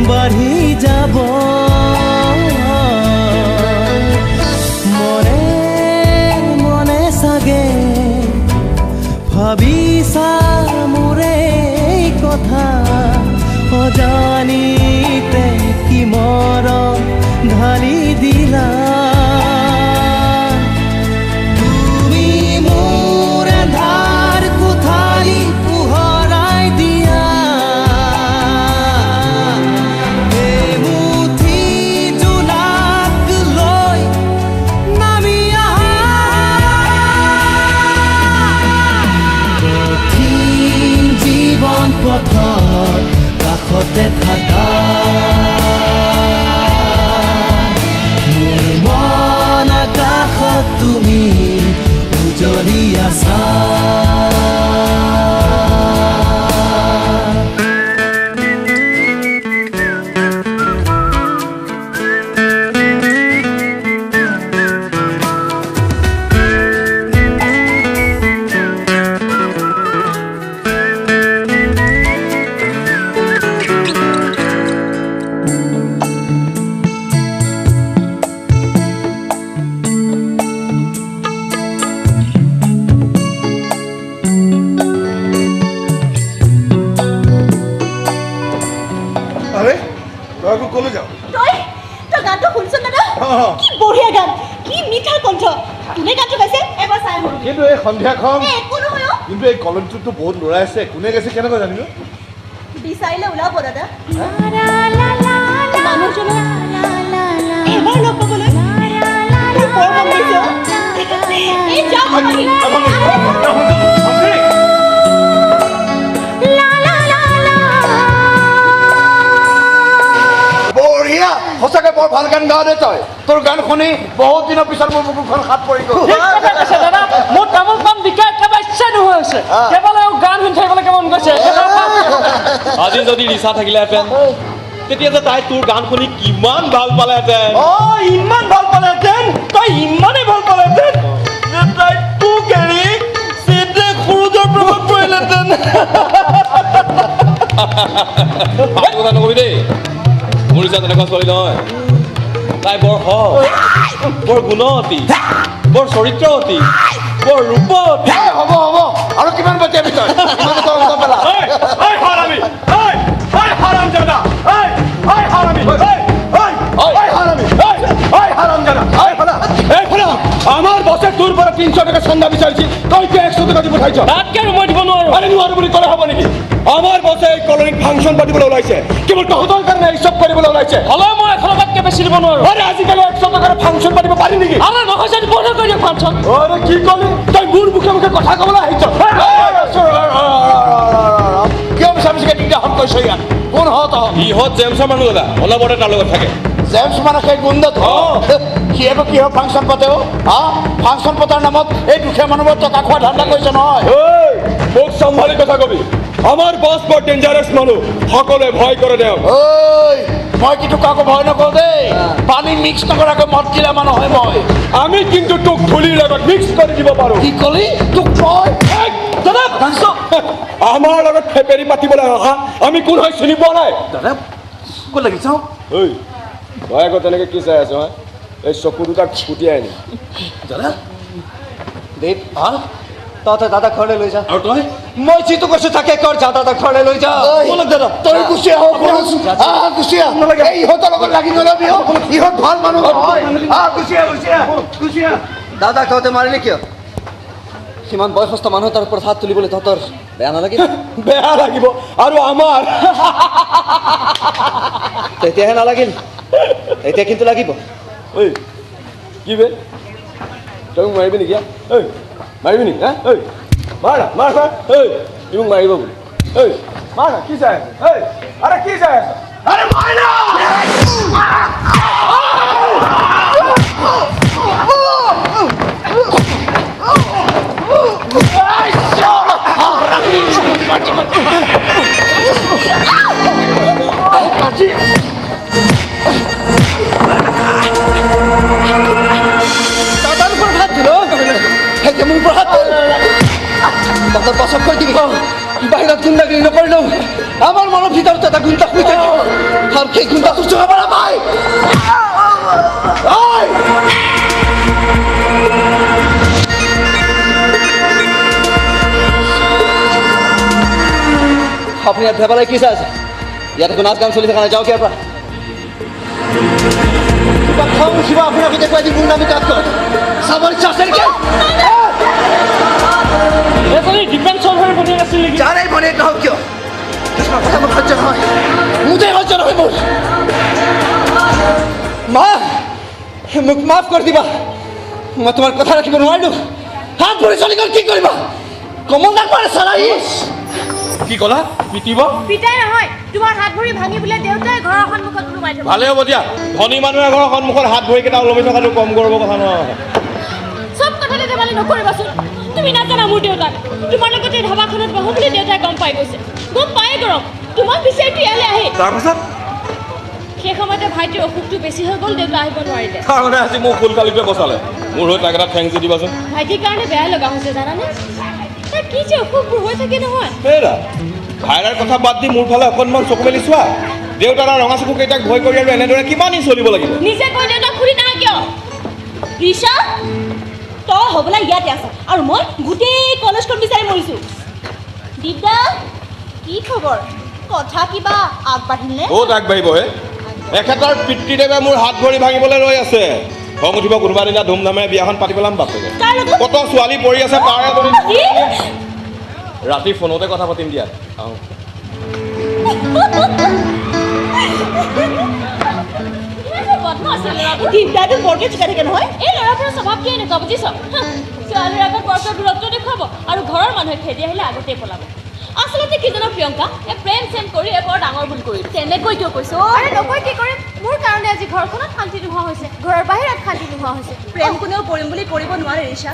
বাঢ়ি যাব মনে মনে চাগে ভাবিছা মোৰে কথা অজানিতে কি মৰম ঢালি দিলা তুমি মোৰ এন্ধাৰ কোঠালি পোহৰাই দিয়া পথত কাষতে থাকা মোৰ মন আকাশত তুমি উজলি আছা কিন্তু এই সন্ধিয়াখন কিন্তু এই কলেজটোতো বহুত ল'ৰা আছে কোনে গৈছে কেনেকৈ জানিব বিচাৰিলে ওলাব দাদা মানুহজনে এবাৰ লগ পাবলৈ বৰ মন গৈছে এই যাওক আপুনি বঢ়িয়া সঁচাকে বৰ ভাল গান গাৱ দে তই তোৰ গান শুনি বহুত দিনৰ পিছত মোৰ বুকুখন হাত পৰি গ'ল মোৰ তামোল পাণ বিকা একেবাৰে ইচ্ছা নোহোৱা হৈছে কেৱল গান শুনি থাকিবলৈ কেমন গৈছে আজি যদি ৰিচা থাকিলেহেঁতেন তেতিয়া যে তাই তোৰ গান শুনি কিমান ভাল পালেহেঁতেন ইমান ভাল পালেহেঁতেন তই ইমানেই ভাল পালেহেঁতেন যে তাই তোক এৰি চিধে সৰুজৰ প্ৰভাৱ পৰিলেহেঁতেন ভাল কথা নকবি দেই মোৰ ৰিচা তেনেকুৱা ছোৱালী নহয় তাই বৰ সৎ বৰ গুণৱতী বৰ চৰিত্ৰৱতী বৰ ৰূপৱতী হ'ব হ'ব আৰু কিমান বজাবি তই ইমান তই পেলা আমার বসে তোর পরে 300 টাকা চান্দা বিচারছি তুই কে 100 টাকা দিব খাইছ তাতকে মই দিব নোৱাৰো আৰে নোৱাৰো বুলি কলে হ'ব নেকি আমাৰ বসে এই কলনিক ফাংশন পাতিবলৈ ওলাইছে কেৱল তহঁতৰ কাৰণে এই সব কৰিবলৈ ওলাইছে হ'লেও মই 100 টকাতকে বেছি দিব নোৱাৰো আৰে আজিকালি 100 টাকাৰ ফাংশন পাতিব পাৰি নেকি আৰে নহয় যদি বন্ধ কৰি দিয়ক ফাংচন আৰে কি কলি তই মোৰ মুখে মুখে কথা ক'বলৈ আহিছ কিয় মিছামিছিকে দিগদাৰ কৈছ ইয়াত কোন হত ইহঁত জেমছৰ মানুহ দাদা অলপতে তাৰ লগত থাকে জেমছ মানে সেই গুণ্ডত সি আকৌ কিহৰ ফাংচন পাতে ফাংচন পতাৰ নামত এই দুখীয়া মানুহবোৰ টকা খোৱা ধান্দা কৰিছে নহয় মোক সম্ভালি কথা কবি আমাৰ বছ বৰ ডেঞ্জাৰাছ মানুহ সকলোৱে ভয় কৰে দেও ঐ মই কিন্তু কাকো ভয় নকৰোঁ দেই পানী মিক্স নকৰাকৈ মদ গিলা মানুহ হয় মই আমি কিন্তু তোক ধূলিৰ লগত মিক্স কৰি দিব পাৰোঁ কি কলি তোক মই দাদা আমাৰ লগত ফেপেৰি পাতিবলৈ অহা আমি কোন হয় চিনি পোৱা নাই দাদা ক'ত লাগি চাওঁ ঐ তই আকৌ তেনেকৈ কি চাই আছ এই চকু দুটাক ফুটিয়াই আনি দাদা দেৱ তহঁতে দাদা ঘৰলৈ লৈ যা আৰু তই মই যিটো কৈছো তাকে কৰ যা দাদা ঘৰলৈ লৈ যা ব'লক দাদা তই গুচি আহ গুচি আহ এই ইহঁতৰ লগত লাগি নলবি ইহঁত ভাল মানুহ হয় গুচি আহ গুচি আহ গুচি আহ দাদাক তহঁতে মাৰিলি কিয় সিমান বয়সস্থ মানুহ তাৰ ওপৰত হাত তুলিবলৈ তহঁতৰ বেয়া নালাগিল বেয়া লাগিব আৰু আমাৰ তেতিয়াহে নালাগিল এতিয়া কিন্তু লাগিব ঐ কি বে তই মোক মাৰিবি নেকি ঐ মাৰিবি নেকি হা ঐ মাৰ না মাৰ মাৰ ঐ ই মোক মাৰিব বুলি ঐ মাৰ না কি চাই আছ ঐ আৰে কি চাই আছ আৰে মাৰ না দাদাৰ ওপৰত হাত দিল এতিয়া মোৰ ওপৰত হাত দাদাৰ পাছত কৈ দিবি বাহিৰত গুণ্ডাগিৰি নকৰিলেও আমাৰ মনৰ ভিতৰত এটা গুণ্ডা শুই থাকে আৰু সেই গুণ্ডাটো চুঙা পৰা পাই আপুনি ইয়াত ভেবালাই কি চাই আছে ইয়াত একো নাচ গান চলি থকা নাই যাওক ইয়াৰ পৰা কিবা খং উঠিব আপোনাক দেখুৱাই দিম গুণ্ডামি কাজ কৰে চাবৰ ইচ্ছা আছে নেকি এজনী ডিফেন্সৰ হৈ বনি আছিল নেকি যাৰে মনে নহওক কিয় কিছুমান কথা মোৰ সহ্য নহয় মোটেই সহ্য নহয় মোৰ মা মোক মাফ কৰি দিবা মই তোমাৰ কথা ৰাখিব নোৱাৰিলোঁ হাত ভৰি চলি গ'ল কি কৰিবা কমল দাক পাৰে চালা কি ক'লা পিটিব পিতাই নহয় তোমাৰ হাত ভৰি ভাঙি বোলে দেউতাই ঘৰৰ সন্মুখত ওলোমাই থব ভালে হ'ব দিয়া ধনী মানুহে ঘৰৰ সন্মুখত হাত ভৰিকেইটা ওলমি থকাটো কম কৰিব কথা নহয় চব কথাতে ধেমালি নকৰিবাচোন তুমি নাজানা মোৰ দেউতাক তোমাৰ লগতে ধাবাখনত বহো বুলি দেউতাই গম পাই গৈছে গম পায়ে গৰম তোমাক বিচাৰি ইয়ালৈ আহি তাৰপাছত সেই সময়তে ভাইটিৰ অসুখটো বেছি হৈ গ'ল দেউতা আহিব নোৱাৰিলে তাৰমানে আজি মোক ফুলকালিটোৱে বচালে মোৰ হৈ তাক এটা থেংক ইউ দিবাচোন ভাইটিৰ কাৰণে বেয়া লগা হৈছে জানানে তাৰ কি যে অসুখবোৰ হৈ থাকে নহয় হেৰা ভাইৰাৰ কথা বাদ দি মোৰ ফালে অকণমান চকু মেলি চোৱা দেউতাৰ ৰঙা চকু কেইটাক ভয় কৰি আৰু এনেদৰে কিমান দিন চলিব লাগিব নিজে কৈ দেউতাক খুলি নাহা কিয় ৰিচা তই হ'বলা ইয়াতে আছা আৰু মই গোটেই কলেজখন বিচাৰি মৰিছোঁ দিব্যা কি খবৰ কথা কিবা আগবাঢ়িলে ক'ত আগবাঢ়িব হে এখেতৰ পিতৃদেৱে মোৰ হাত ভৰি ভাঙিবলৈ ৰৈ আছে খং উঠিব কোনোবা দিনা ধুমধামেৰে বিয়াখন পাতি পেলাম বাপেকে কত ছোৱালী পৰি আছে তাৰে ৰাতি ফোনতে কথা পাতিম দিয়া আহোঁ দিনটাটো বৰকে চুকাই থাকে নহয় এই ল'ৰাবোৰৰ স্বভাৱ কি এনেকুৱা বুজিছ ছোৱালীৰ আগত বৰকৈ দূৰত্ব দেখুৱাব আৰু ঘৰৰ মানুহে খেদি আহিলে আগতেই পলাব আচলতে কি জানো প্ৰিয়ংকা এই প্ৰেম চেম কৰি বৰ ডাঙৰ ভুল কৰিম তেনেকৈ কিয় কৈছো আৰে নকয় কি কৰিম মোৰ কাৰণে আজি ঘৰখনত শান্তি নোহোৱা হৈছে ঘৰৰ বাহিৰত শান্তি নোহোৱা হৈছে প্ৰেম কোনেও কৰিম বুলি কৰিব নোৱাৰে ৰিচা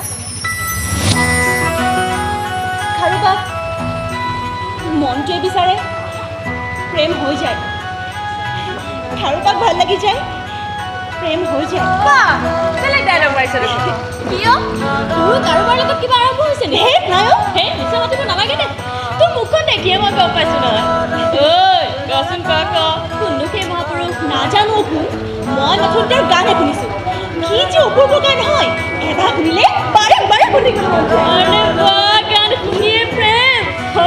খাৰুবাক মনটোৱে বিচাৰে প্ৰেম হৈ যায় খাৰুবাক ভাল লাগি যায় প্ৰেম হৈ যায় বেলেগ ডাইলগ মাৰিছে দেখোন কিয় তোৰ কাৰোবাৰ লগত কিবা আৰম্ভ হৈছে নি হে নাই অ' হে মিছা মাতিব নালাগে দে তোৰ মুখখন দেখিয়ে মই গম পাইছোঁ নহয় ঐ কচোন ক কোননো সেই মহাপুৰুষ নাজানো কোন মই নতুন তেওঁৰ গানে শুনিছোঁ কি যে অপূৰ্ব গান হয় এটা শুনিলে বাৰে বাৰে শুনিবলৈ মন যায় আৰে বাহ গান শুনিয়ে প্ৰেম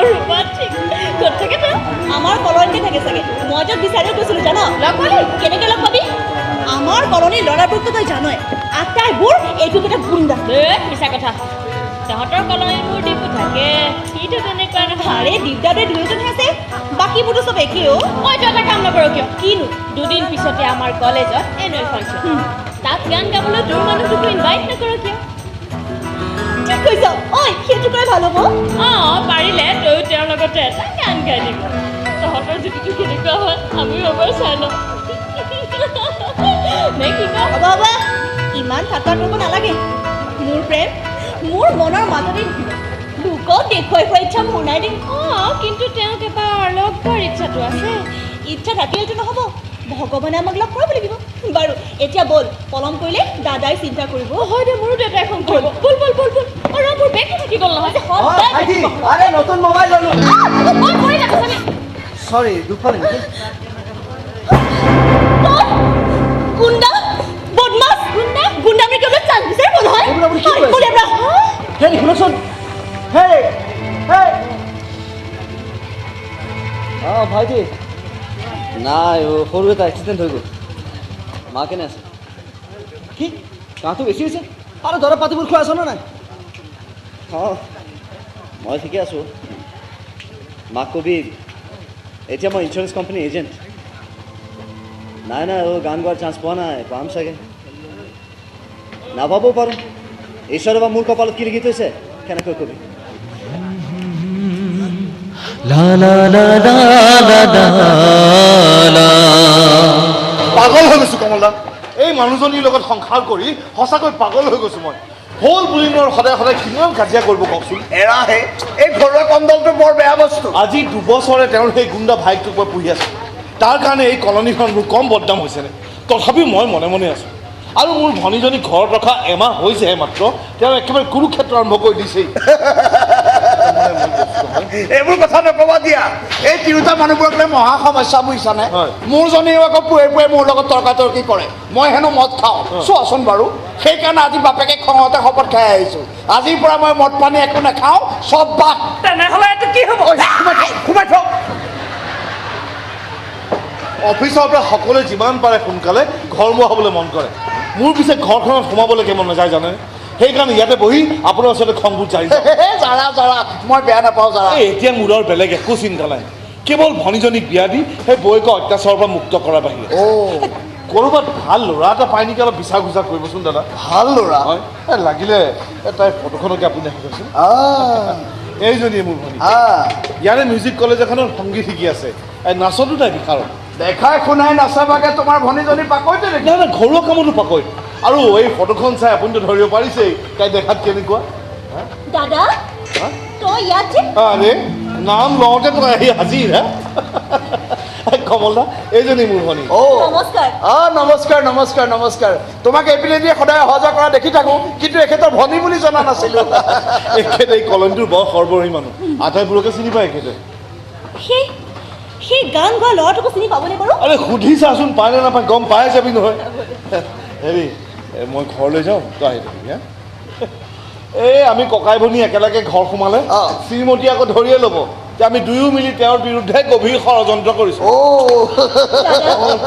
ৰূপা ঠিক ক'ত থাকে তই আমাৰ কলনীতে থাকে চাগে মই য'ত বিচাৰিও গৈছিলোঁ জান লগ পালি কেনেকৈ লগ পাবি আমাৰ কলনীৰ ল'ৰাবোৰতো তই জানই আটাইবোৰ এইটোকেইটা গুণ্ডা মিছা কথা তহঁতৰ কলনীত মোৰ ডিপু থাকে সিটো তেনেকুৱা নহয় আৰে দিগদাৰে দুয়োজনহে আছে বাকীবোৰতো চব একেই অ' মই তো এটা কাম নকৰোঁ কিয় কিনো দুদিন পিছতে আমাৰ কলেজত এনুৱেল ফাংচন তাত গান গাবলৈ তোৰ মানুহটোকো ইনভাইট নকৰোঁ কিয় ঠিক কৈছ ঐ সেইটো কৰাই ভাল হ'ব অঁ পাৰিলে তয়ো তেওঁৰ লগতে এটা গান গাই দিব তহঁতৰ জুতিটো কেনেকুৱা হয় আমিও এবাৰ চাই লওঁ নে কি কওঁ হ'ব হ'ব ইমান ঠাট্টা কৰিব নালাগে মোৰ প্ৰেম মোৰ মনৰ মাজতে থাকিব লোকক দেখুৱাই খোৱা ইচ্ছা মোৰ নাই দিম অঁ কিন্তু তেওঁক এবাৰ লগ পোৱাৰ ইচ্ছাটো আছে ইচ্ছা থাকিলেতো নহ'ব ভগৱানে আমাক লগ কৰাব লাগিব বাৰু এতিয়া ব'ল পলম কৰিলে দাদাই চিন্তা কৰিব হয় দে মোৰো দেউতাই ফোন কৰিব বল বল বল বল আৰু মোৰ বেগটো থাকি গ'ল নহয় আৰে নতুন মোবাইল ল'লো মই কৰি থাকোঁ চাবি চৰি দুখ পালে নেকি গুণ্ডা বদমাছ গুণ্ডা গুণ্ডা আমি কেৱল চান্স বিচাৰিব নহয় এইবোৰ আপুনি কি কৈ আছে? বলে ব্ৰা হেৰি শুনকচোন হেই হেই অঁ ভাইটি নাই সৰু এটা এক্সিডেণ্ট হৈ গ'ল মা কেনে আছে কি কাহটো বেছি হৈছে আৰু দৰৱ পাতিবোৰ খোৱা আছ নে নাই অঁ মই ঠিকে আছোঁ মাক কবি এতিয়া মই ইঞ্চুৰেঞ্চ কোম্পানী এজেণ্ট নাই নাই গান গোৱাৰ চান্স পোৱা নাই পাম চাগে নাপাবও পাৰোঁ ঈশ্বৰে বা মোৰ কপালত কি লিখি থৈছে কেনেকৈ কবি La la la la la la la পাগল হৈ গৈছোঁ কমলা এই মানুহজনীৰ লগত সংসাৰ কৰি সঁচাকৈ পাগল হৈ গৈছোঁ মই হ'ল বুলি মোৰ সদায় সদায় কিমান কাজিয়া কৰিব কওকচোন এৰাহে এই ঘৰুৱা কণ্ডলটো বৰ বেয়া বস্তু আজি 2 বছৰে তেওঁৰ সেই গুণ্ডা ভাইকটোক মই পুহি আছোঁ তাৰ কাৰণে এই কলনীখন মোৰ কম বদনাম হৈছেনে তথাপিও মই মনে মনে আছোঁ আৰু মোৰ ভনীজনী ঘৰত ৰখা এমাহ হৈছেহে মাত্ৰ তেওঁ একেবাৰে কুৰুক্ষেত্ৰ আৰম্ভ কৰি দিছেই এইবোৰ কথা নকবা দিয়া এই তিৰোতা মানুহবোৰক লৈ মহা সমস্যা বুজিছানে হয়। মোৰজনীও আকৌ পুৱে পুৱে মোৰ লগত তৰ্কাতৰ্কি কৰে মই হেনো মদ খাওঁ চোৱাচোন বাৰু সেইকাৰণে আজি বাপেকে খঙতে শপত খাই আহিছোঁ আজিৰ পৰা মই মদ পানী একো নাখাওঁ চব বাদ তেনেহ'লে এইটো কি হ'ব সোমাই থওঁ অফিচৰ পৰা সকলোৱে যিমান পাৰে সোনকালে ঘৰমুৱা হ'বলৈ মন কৰে মোৰ পিছে ঘৰখনত সোমাবলৈকে মন নাযায় জানে সেইকাৰণে ইয়াতে বহি আপোনাৰ ওচৰতে খংবোৰ জাৰি জাৰা জাৰা মই বেয়া নাপাওঁ জাৰা এই এতিয়া মূৰৰ বেলেগ একো চিন্তা নাই কেৱল ভনীজনীক বিয়া দি সেই বৌয়েকক অত্যাচাৰৰ পৰা মুক্ত কৰাৰ বাহিৰে ক'ৰবাত ভাল ল'ৰা এটা পাই নেকি অলপ বিচাৰ খোজা কৰিবচোন দাদা ভাল ল'ৰা হয় লাগিলে তাইৰ ফটোখনকে আপুনি আহিবচোন এইজনীয়ে মোৰ ভনী ইয়াৰে মিউজিক কলেজ এখনত সংগীত শিকি আছে নাচতো তাই বিচাৰক দেখাই শুনাই নাচাবাগে তোমাৰ ভনীজনী পাকৈতে দেখি নাই নাই ঘৰুৱা কামতো পাকৈত আৰু এই ফটোখন চাই আপুনিতো ধৰিব পাৰিছেই তাই দেখাত কেনেকুৱা দাদা তই ইয়াত যে আৰে নাম লওঁতে তই আহি হাজিৰ হা কমল দা এইজনী মোৰ ভনী নমস্কাৰ নমস্কাৰ নমস্কাৰ নমস্কাৰ তোমাক এইপিনে দিয়ে সদায় অহা যোৱা কৰা দেখি থাকোঁ কিন্তু এখেতৰ ভনী বুলি জনা নাছিলোঁ এখেতে এই কলনীটোৰ বৰ সৰ্বহী মানুহ আটাইবোৰকে চিনি পায় এখেতে সেই সেই গান গোৱা ল'ৰাটোকো চিনি পাবনে বাৰু আৰে সুধি চাচোন পায় নে নাপায় গম পাই যাবি নহয় হেৰি মই ঘৰলৈ যাওঁ তই আহি থাকিবি হা এই আমি ককাই ভনী একেলগে ঘৰ সোমালে শ্ৰীমতী আকৌ ধৰিয়ে ল'ব যে আমি দুয়ো মিলি তেওঁৰ বিৰুদ্ধে গভীৰ ষড়যন্ত্ৰ কৰিছোঁ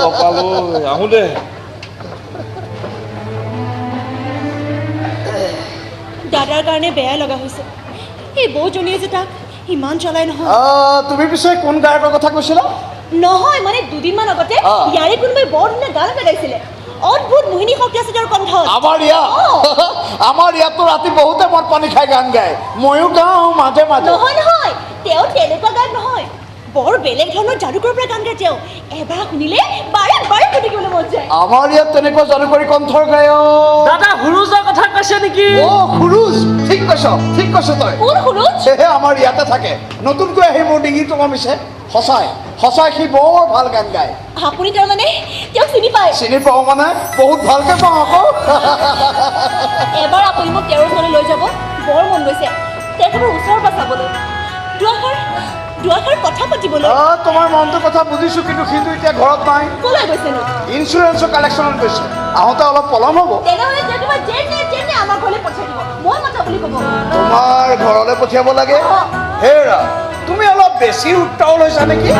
কপালৈ আহোঁ দে দাদাৰ কাৰণে বেয়া লগা হৈছে এই বৌজনীয়ে যে তাক ইমান চলাই নহয় তুমি পিছে কোন গায়কৰ কথা কৈছিলা নহয় মানে দুদিনমান আগতে ইয়াৰে কোনোবাই বৰ ধুনীয়া গান এটা গাইছিলে অদ্ভুত মোহিনী শক্তি আছে তেওঁৰ কণ্ঠত আমাৰ ইয়াততো ৰাতি বহুতে মদ পানী খাই গান গায় ময়ো গাওঁ মাজে মাজে নহয় নহয় তেওঁ তেনেকুৱা গান নহয় বৰ বেলেগ ধৰণৰ যাদুকৰ পৰা গান গায় তেওঁ এবাৰ শুনিলে বাৰে বাৰে শুনি থাকিবলৈ মন যায় আমাৰ ইয়াত তেনেকুৱা যাদুকৰী কণ্ঠৰ গায়ক দাদা হুৰুজৰ কথা কৈছে নেকি হুৰুজ ঠিক কৈছ তই কোন হুৰুজ সেহে আমাৰ ইয়াতে থাকে নতুনকৈ আহি মোৰ ডিঙিটো কমিছে সঁচাই সি বৰ ভাল গান গায় আপুনি তাৰমানে তেওঁক চিনি পায় চিনি পাওঁ মানে বহুত ভালকে পাওঁ আকৌ এবাৰ আপুনি মোক তেওঁৰ ওচৰলৈ লৈ যাব বৰ মন গৈছে তেখেতৰ ওচৰৰ পৰা চাবলৈ দুআষাৰ কথা পাতিবলৈ তোমাৰ মনটোৰ কথা বুজিছো কিন্তু সিটো এতিয়া ঘৰত নাই ক'লৈ গৈছেনো ইঞ্চুৰেঞ্চৰ কালেকশ্যনত গৈছে আহোঁতে অলপ পলম হ'ব তেনেহ'লে যেনিবা যেনে আমাৰ ঘৰলৈ পঠিয়াই দিব মই মাতা বুলি ক'ব তোমাৰ ঘৰলৈ পঠিয়াব লাগে হেৰা তুমি অলপ বেছি উত্তাউল হৈছা নেকি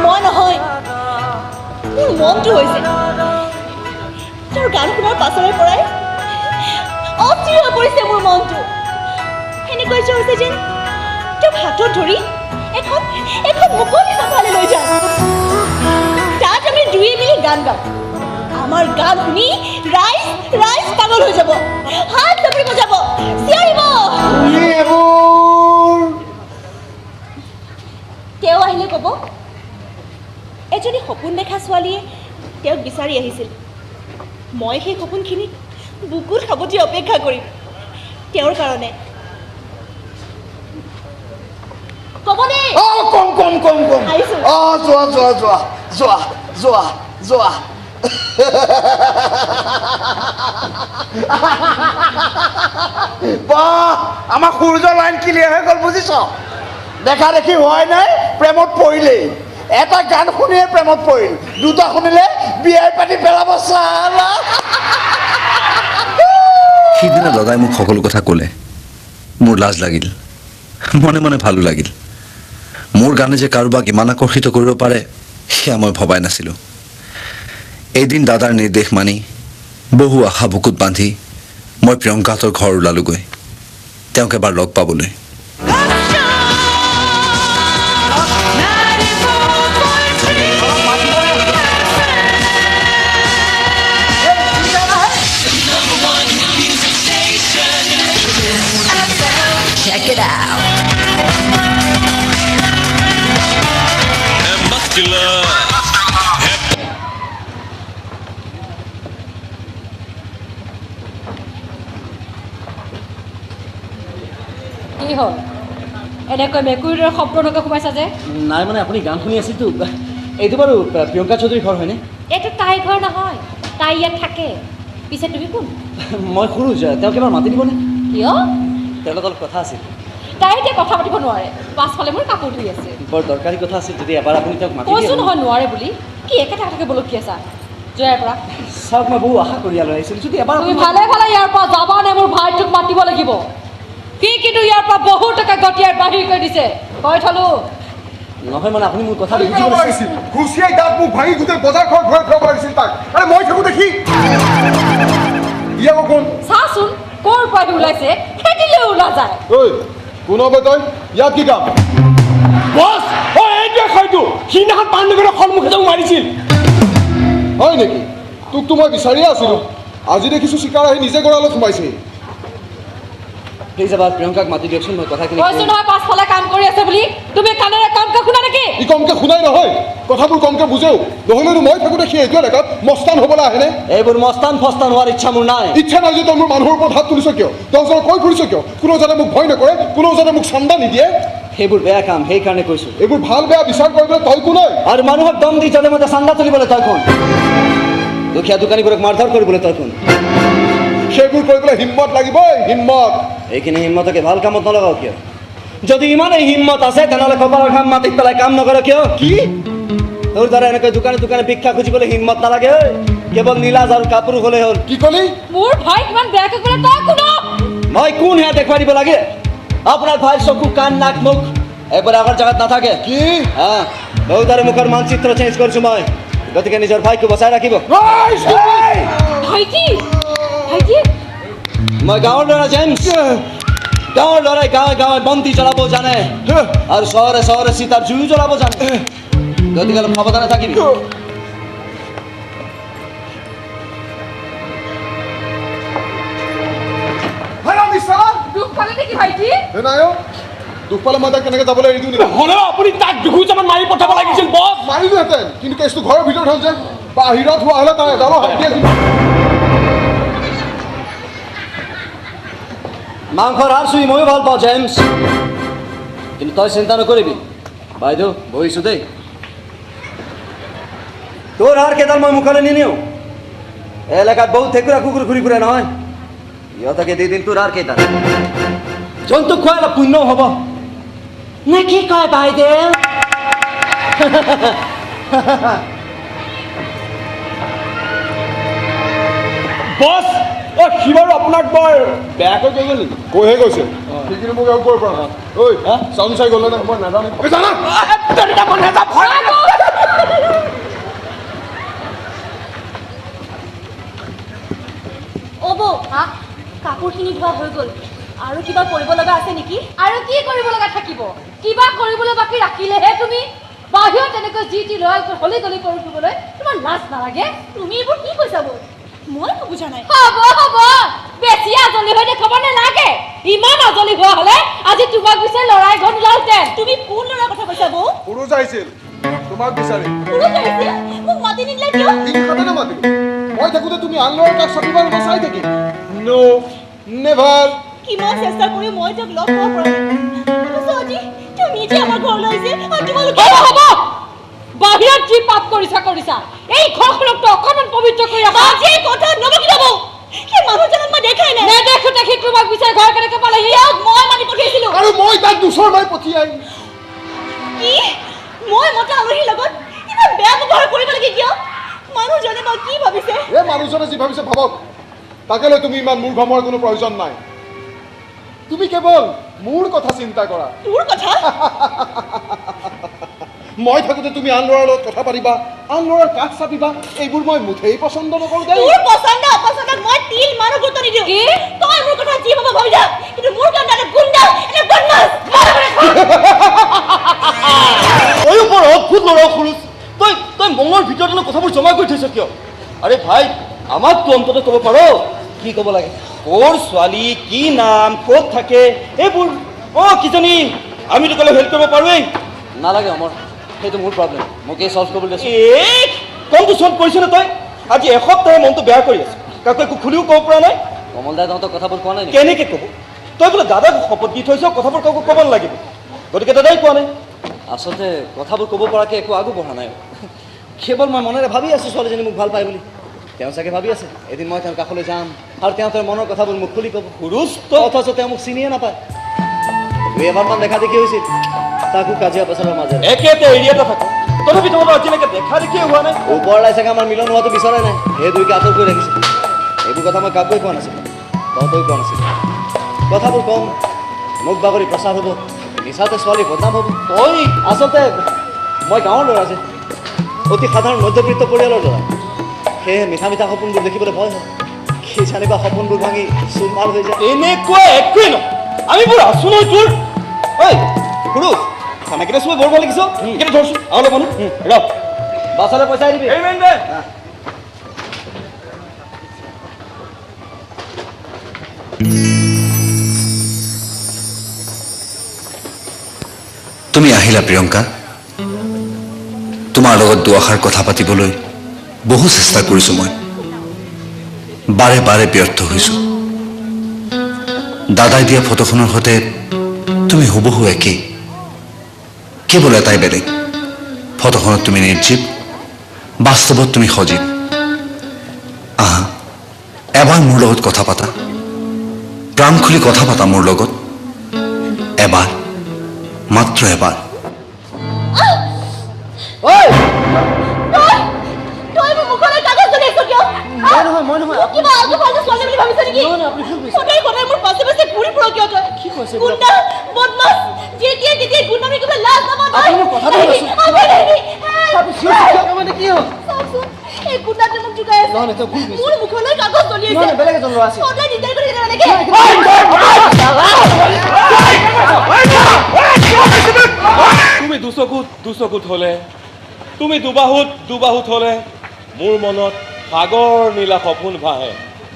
মই নহয় মোৰ মনটো হৈছে তেওঁৰ গান শুনাৰ পাছৰে পৰাই অস্থিৰ হৈ পৰিছে মোৰ মনটো এনেকৈ হৈছে যেন তেওঁক হাতত ধৰি এখন মুকলি সভালৈ লৈ যাওঁ তাত আমি দুয়ে মিলি গান গাম আমাৰ গান শুনি ৰাইজ পাগল হৈ যাব হাত চাপৰিব যাব চিঞৰিব তেওঁ আহিলে ক'ব এজনী সপোন দেখা ছোৱালীয়ে তেওঁক বিচাৰি আহিছিল মই সেই সপোনখিনিত বুকুত সাৱটি অপেক্ষা কৰিম তেওঁৰ কাৰণে ক'বনে কম আহিছোঁ যোৱা বাহ আমাৰ সূৰ্যৰ লাইন ক্লিয়াৰ হৈ গ'ল বুজিছ দেখা দেখি হোৱাই নাই প্ৰেমত পৰিলেই এটা গান শুনিয়ে প্ৰেমত পৰিল দুটা শুনিলে বিয়াই পাতি পেলাব চালা সিদিনা দাদাই মোক সকলো কথা ক'লে মোৰ লাজ লাগিল মনে মনে ভালো লাগিল মোৰ গানে যে কাৰোবাক ইমান আকৰ্ষিত কৰিব পাৰে সেয়া মই ভবাই নাছিলোঁ এদিন দাদাৰ নিৰ্দেশ মানি বহু আশা বুকুত বান্ধি মই প্ৰিয়ংকাহঁতৰ ঘৰ ওলালোগৈ তেওঁক এবাৰ লগ পাবলৈ Check it out. কি হ'ল এনেকৈ মেকুৰীৰ শব্দ নকৈ সোমাইছা যে নাই মানে আপুনি গান শুনি আছিলতো এইটো বাৰু প্ৰিয়ংকা চৌধুৰীৰ ঘৰ হয়নে এইটো তাইৰ ঘৰ নহয় তাই ইয়াত থাকে পিছে তুমি কোন মই সূৰুজ তেওঁক এবাৰ মাতি দিবনে কিয় তেওঁৰ লগত অলপ কথা আছিল তাই এতিয়া কথা পাতিব নোৱাৰে পাছফালে মোৰ কাপোৰ ধুই আছে বৰ দৰকাৰী কথা আছিল যদি এবাৰ আপুনি তেওঁক মাতি কৈছো নহয় নোৱাৰে বুলি কি একেটা কথাকে বলকি আছা জয়াৰ পৰা চাওক মই বহু আশা কৰি আহিছিলোঁ যদি এবাৰ তুমি ভালে ইয়াৰ পৰা যাবা নে মোৰ ভাইটোক মাতিব লাগিব সি কিন্তু ইয়াৰ পৰা বহু টকা গতিয়াই বাহিৰ কৰি দিছে কৈ থলো নহয় মানে আপুনি মোৰ কথা ঘুচিয়াই দাঁত মোক ভাঙি গোটেই বজাৰখন ঘূৰাই ফুৰাব লাগিছিল তাক আৰে মই থাকো দেখি কোন চাচোন ক'ৰ পৰা ওলাইছে খেদিলে ওলা যায় ঐ কোন হ'ব তই ইয়াত কি কাম বছ এইটোৱে হয়তো সিদিনাখন পাণ্ডৱৰ সন্মুখে তেওঁ মাৰিছিল হয় নেকি তোকতো মই বিচাৰিয়ে আছিলোঁ আজি দেখিছোঁ চিকাৰ আহি নিজে গঁৰালত সোমাইছে প্লিজ এবাৰ প্ৰিয়ংকাক মাতি দিয়কচোন মই কথাখিনি কৈছো নহয় পাছফালে কাম কৰি আছে বুলি তুমি কাণেৰে কমকে শুনা নেকি ই কমকে শুনাই নহয় কথাবোৰ কমকে বুজেও নহ'লেনো মই থাকোঁতে সি এইটো এলেকাত মস্তান হ'বলৈ আহেনে এইবোৰ মস্তান ফস্তান হোৱাৰ ইচ্ছা মোৰ নাই ইচ্ছা নাই যে তই মোৰ মানুহৰ ওপৰত হাত তুলিছ কিয় তই ওচৰত কৈ ফুৰিছ কিয় কোনো যাতে মোক ভয় নকৰে কোনো যাতে মোক চান্দা নিদিয়ে সেইবোৰ বেয়া কাম সেইকাৰণে কৈছোঁ এইবোৰ ভাল বেয়া বিচাৰ কৰিবলৈ তই কোন আৰু মানুহক দম দি য'তে মতে চান্দা তুলিবলৈ তই কোন দুখীয়া দোকানীবোৰক মাৰধৰ কৰিবলৈ তই কোন সেইবোৰ কৰিবলৈ হিম্মত লাগিবই হিম্মত এইখিনি হিম্মতকে ভাল কামত নলগাও কিয় যদি ইমানেই হিম্মত আছে তেনেহ'লে কপালৰ ঘাম মাটিত পেলাই কাম নকৰ কিয় কি তোৰ দ্বাৰা এনেকৈ দোকানে দোকানে ভিক্ষা খুজিবলৈ হিম্মত নালাগে কেৱল নীলাজ আৰু কাপোৰ হ'লেই হ'ল কি ক'লি মোৰ ভাই কিমান বেয়াকৈ ক'লে তই কোন মই কোন সেয়া দেখুৱাই দিব লাগে আপোনাৰ ভাইৰ চকু কাণ নাক মুখ এইবোৰ আগৰ জেগাত নাথাকে কি বহুতাৰে মুখৰ মানচিত্ৰ চেঞ্জ কৰিছোঁ মই গতিকে নিজৰ ভাইকো বচাই ৰাখিব ভাইটি ভাইটি মই গাঁৱৰ ল'ৰা জেমছ গাঁৱৰ ল'ৰাই গাঁৱে গাঁৱে বন্তি জ্বলাব জানে আৰু চহৰে চহৰে চিতাৰ জুই জ্বলাব জানে গতিকে অলপ সাৱধানে থাকিবি দুখ পালে নেকি ভাইটি দুখ পালে মই তাক কেনেকৈ যাবলৈ এৰি দিওঁ নেকি হ'লেও আপুনি তাক দুখুজামান মাৰি পঠাব লাগিছিল বছ মাৰিলোহেঁতেন কিন্তু কেছটো ঘৰৰ ভিতৰত হ'ল যে বাহিৰত হোৱা হ'লে তাৰ এডালো হাত দিয়ে মাংসৰ হাৰ চুই ময়ো ভাল পাওঁ জেমছ কিন্তু তই চিন্তা নকৰিবি বাইদেউ বহিছোঁ দেই তোৰ হাৰ কেইডাল মই মুখলৈ নিনিওঁ এলেকাত বহুত ঠেকুৰা কুকুৰ ঘূৰি ফুৰে নহয় ইহঁতকে দি দিম তোৰ হাৰ কেইডাল জন্তুক খুৱাই অলপ পুণ্যও হ'ব নে কি কয় বাইদেউ বছ সি বাৰু আপোনাক বৰ বেয়াকৈ কৈ গ'ল নেকি কৈহে গৈছে সেইখিনি মোক আৰু কৈ পৰা ঐ চাউন চাই গ'ল নে মই নাজানো জানা অ' বৌ কাপোৰখিনি ধোৱা হৈ গ'ল আৰু কিবা কৰিব লগা আছে নেকি আৰু কি কৰিব লগা থাকিব কিবা কৰিবলৈ বাকী ৰাখিলেহে তুমি বাহিৰত তেনেকৈ যি টি ল'ৰা হলি গলি কৰি ফুৰিবলৈ তোমাৰ লাজ নালাগে তুমি এইবোৰ কি কৈছা বৌ মই বুজা নাই হ'ব হ'ব বেছি আজলি হৈ দেখাব নালাগে ইমান আজলি হোৱা হ'লে আজি তোমাক বিচাৰি ল'ৰাই ঘৰত ওলালহেঁতেন তুমি কোন ল'ৰাৰ কথা কৈছা বৌ পুৰুষ আহিছিল তোমাক বিচাৰি পুৰুষ আহিছিল মোক মাতি নিদিলে কিয় খাতে নামাতিলো মই থাকোঁতে তুমি আন ল'ৰাৰ কাষ চাপিবাৰ মই চাই থাকিম ন' নেভাৰ কিমান চেষ্টা কৰি মই তেওঁক লগ পাব পৰা নাই তুমি যে আমাৰ ঘৰলৈ আহিছে আৰু তোমালোকে হ'ব বাহিৰত যি পাপ কৰিছা এই ঘৰখনকতো অকণমান পবিত্ৰ কৰি ৰাখা আজি এই কথা নবকিব বৌ সেই মানুহজনক মই দেখাই নাই নেদেখোঁতে সি তোমাক বিচাৰি ঘৰ কেনেকৈ পালেহি মই মাতি পঠিয়াইছিলো আৰু মই তাক দুচৰ মাৰি পঠিয়াই কি মই মতা আলহীৰ লগত ইমান বেয়া ব্যৱহাৰ কৰিব লাগে কিয় মানুহজনে মই কি ভাবিছে এই মানুহজনে যি ভাবিছে ভাবক তাকে লৈ তুমি ইমান মূৰ ঘামৰ কোনো প্ৰয়োজন নাই তুমি কেৱল মোৰ কথা চিন্তা কৰা তোৰ কথা মই থাকোঁতে তুমি আন ল'ৰাৰ লগত কথা পাতিবা আন ল'ৰাৰ কাষ চাপিবা এইবোৰ মই মুঠেই পচন্দ নকৰোঁ দেই তোৰ পছন্দ অপছন্দক মই তিল মানো গুৰুত্ব নিদিওঁ তই মোৰ কথা যি ভাব ভাবি যা কিন্তু মোৰ কাৰণে এটা গুণ্ডা এটা বদমাছ তয়ো বৰ অদ্ভুত ল'ৰা খৰচ তই মঙৰ ভিতৰত কথাবোৰ জমা কৰি থৈছ কিয় আৰে ভাই আমাকতো অন্তত ক'ব পাৰ কি ক'ব লাগে ক'ৰ ছোৱালী কি নাম ক'ত থাকে এইবোৰ কিজনী আমিতো ক'লে হেল্প কৰিব পাৰোঁৱেই নালাগে অমৰ সেইটো মোৰ প্ৰব্লেম মোক এই চল্ভ কৰিবলৈ কমটো চল্ভ কৰিছ নে তই আজি এসপ্তাহে মনটো বেয়া কৰি আছো কাকো একো খুলিও ক'ব পৰা নাই কমল দাই তহঁতক কথাবোৰ কোৱা নাই কেনেকৈ ক'ব তই বোলে দাদাক শপত দি থৈছ কথাবোৰ কাকো ক'ব নালাগিব গতিকে দাদাই কোৱা নাই আচলতে কথাবোৰ ক'ব পৰাকৈ একো আগো বঢ়া নাই কেৱল মই মনেৰে ভাবি আছোঁ ছোৱালীজনী মোক ভাল পায় বুলি তেওঁ চাগে ভাবি আছে এদিন মই তেওঁৰ কাষলৈ যাম আৰু তেওঁ তেওঁৰ মনৰ কথাবোৰ মোক খুলি ক'ব হুৰুষ্ট অথচ তেওঁ মোক চিনিয়ে নাপায় দুই এবাৰমান দেখা দেখি হৈছিল তাকো কাজিয়া পেচালৰ মাজেৰে একেতে এৰিয়াতে থাকোঁ তথাপি তোমালোকৰ আজিলৈকে দেখা দেখিয়ে হোৱা নাই ওপৰলাই চাগে আমাৰ মিলন হোৱাটো বিচৰা নাই সেই দুইকে আঁতৰ কৰি ৰাখিছে এইবোৰ কথা মই কাকোৱে কোৱা নাছিলোঁ তহঁতেও কোৱা নাছিলোঁ কথাবোৰ কম মোক বাগৰি প্ৰচাৰ হ'ব মিছাতে ছোৱালী বদনাম হ'ব তই আচলতে মই গাঁৱৰ ল'ৰা যে অতি সাধাৰণ মধ্যবিত্ত পৰিয়ালৰ ল'ৰা সেয়েহে মিঠা মিঠা সপোনবোৰ দেখিবলৈ ভয় হয় কি জানিবা সপোনবোৰ ভাঙি চুৰমাৰ হৈ যায় এনেকুৱা একোৱেই নহয় আমি বোৰ আছো নহয় তোৰ ঐ সৰু খানাকেইটা চবে বৰ ভাল লাগিছ কেতিয়া ধৰছোঁ আৰু অলপ মানুহ ৰ বাছলৈ পইচা দিবি তুমি আহিলা প্ৰিয়ংকা তোমাৰ লগত দুআষাৰ কথা পাতিবলৈ বহু চেষ্টা কৰিছোঁ মই বাৰে বাৰে ব্যৰ্থ হৈছোঁ দাদাই দিয়া ফটোখনৰ সৈতে তুমি হুবহু একেই কেৱল এটাই বেলেগ ফটোখনত তুমি নিৰ্জীৱ বাস্তৱত তুমি সজীৱ আহা এবাৰ মোৰ লগত কথা পাতা প্ৰাণ খুলি কথা পাতা মোৰ লগত এবাৰ মাত্ৰ এবাৰ তই মোৰ মুখলৈ কাগজ জ্বলাইছ কিয় মই নহয় কিবা আলতু ফালতু ছোৱালী বুলি ভাবিছ নেকি সদায় সদায় মোৰ পাছে পাছে ঘূৰি ফুৰ কিয় তই কি কৈছে গুণ্ডা বদমাছ যেতিয়া গুণ্ডামি কৰিব লাজ নাপাওঁ তই মানে কি হ'ল এই গুণ্ডাটো মোক জোকাই আছে মোৰ মুখলৈ কাগজ জ্বলিছে সদায় দিগদাৰ কৰি থাকে দুচকুত হলে তুমি দুবাহুত হলে মোৰ মনত সাগৰ নীলা সপোন ভাহে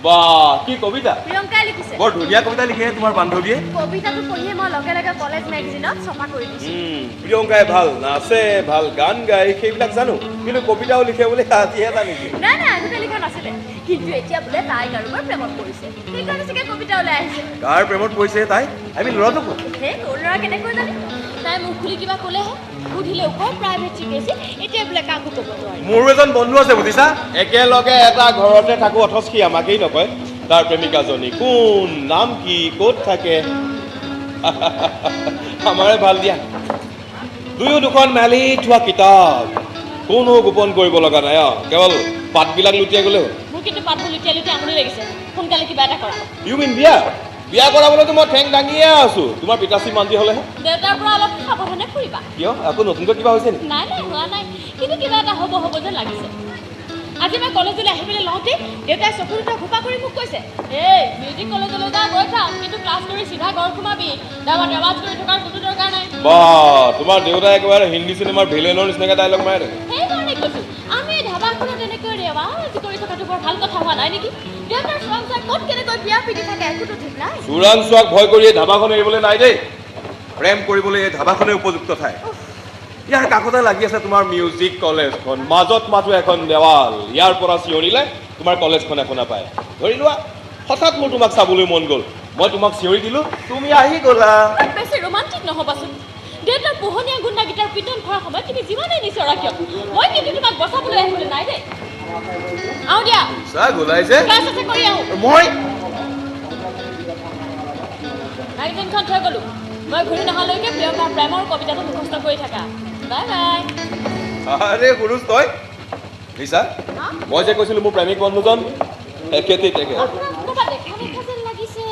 বা কি কবিতা প্ৰিয়ংকাই লিখিছে বৰ ধুনীয়া কবিতা লিখে তোমাৰ বান্ধৱীয়ে কবিতাটো পঢ়িয়ে মই লগে লগে কলেজ মেগাজিনত ছপা কৰি দিছোঁ প্ৰিয়ংকাই ভাল নাচে ভাল গান গায় সেইবিলাক জানো কিন্তু কবিতাও লিখে বুলি আজিহে জানিছো নাই আগতে লিখা নাছিলে কিন্তু এতিয়া বোলে তাই কাৰোবাৰ প্ৰেমত পৰিছে সেইকাৰণে চাগে কবিতা ওলাই আহিছে কাৰ প্ৰেমত পৰিছে তাই আমি ল'ৰাটো ক'ত সেই তোৰ ল'ৰা কেনেকৈ জানি তাই মুখ খুলি কিবা ক'লেহে সুধিলে ওপৰ প্ৰাইভেট চিকিৎসা এতিয়া বোলে কাকো ক'ব নোৱাৰি মোৰ এজন বন্ধু আছে বুজিছা একেলগে এটা ঘৰতে থাকো অথচ সি আমাকেই নকয় তাৰ প্ৰেমিকাজনী কোন নাম কি ক'ত থাকে আমাৰে ভাল দিয়া দুয়ো দুখন মেলি থোৱা কিতাপ কোনো গোপন কৰিব লগা নাই কেৱল পাতবিলাক লুটিয়াই গ'লেও মোৰ কিন্তু পাতবোৰ লুটিয়াই আমনি লাগিছে সোনকালে কিবা এটা কৰা ইউ মিন বিয়া কৰাবলৈতো মই ঠেং দাঙিয়ে আছো তোমাৰ পিতাশ্ৰী মান্তি হ'লেহে দেউতাৰ পৰা অলপ সাৱধানে ফুৰিবা কিয় আকৌ নতুনকৈ কিবা হৈছে নেকি নাই হোৱা নাই কিন্তু কিবা এটা হ'ব যেন লাগিছে আজি মই কলেজলৈ আহিবলৈ লওঁতে দেউতাই চকুৰ দুটা ঘোপা কৰি মোক কৈছে এই মিউজিক কলেজলৈ যা গৈ থাক কিন্তু ক্লাছ কৰি চিধা ঘৰ সোমাবি ৰেৱাজ কৰি থকাৰ কোনো দৰকাৰ নাই বা তোমাৰ দেউতাই একেবাৰে হিন্দী চিনেমাৰ ভিলেনৰ নিচিনাকৈ ডাইলগ মাৰে সেইকাৰণে কৈছো আমি ধাবাখনত এনেকৈ ৰেৱাজ কৰি থকাটো বৰ ভাল কথা হোৱা নাই নেকি দেউতাৰ চোৱাংচাই ক'ত কেনেকৈ বিয়া পিটি থাকে একোতো ঠিক নাই চোৰাংচোৱাক ভয় কৰিয়ে ধাবাখন এৰিবলৈ নাই দেই প্ৰেম কৰিবলৈ এই ধাবাখনে উপযুক্ত ঠাই ইয়াৰ কাষতে লাগি আছে তোমাৰ মিউজিক কলেজখন মাজত মাথো এখন দেৱাল ইয়াৰ পৰা চিঞৰিলে তোমাৰ কলেজখন শুনা পায় ধৰি লোৱা হঠাৎ মোৰ তোমাক চাবলৈ মন গ'ল মই তোমাক চিঞৰি দিলোঁ তুমি আহি গ'লা বেছি ৰোমান্টিক নহ'বাচোন দেউতাৰ পোহনীয়া গুণ্ডাকেইটাৰ পিটন খোৱাৰ সময়ত তুমি যিমানেই নিচৰা কিয় মই কিন্তু তোমাক বচাবলৈ আহিবলৈ নাই দেই আহোঁ দিয়া চা গোলাইছে ক্লাছ আছে কৰি আহোঁ মই মেগাজিনখন থৈ গ'লোঁ মই ঘূৰি নহালৈকে প্ৰিয়ংকাৰ প্ৰেমৰ কবিতাটো মুখস্থ কৰি থাকা বাই বাই আৰে গুৰুজ তই লিছা মই যে কৈছিলোঁ মোৰ প্ৰেমিক বন্ধুজন একেতে তেকে ক'ৰবাত দেখা যেন লাগিছে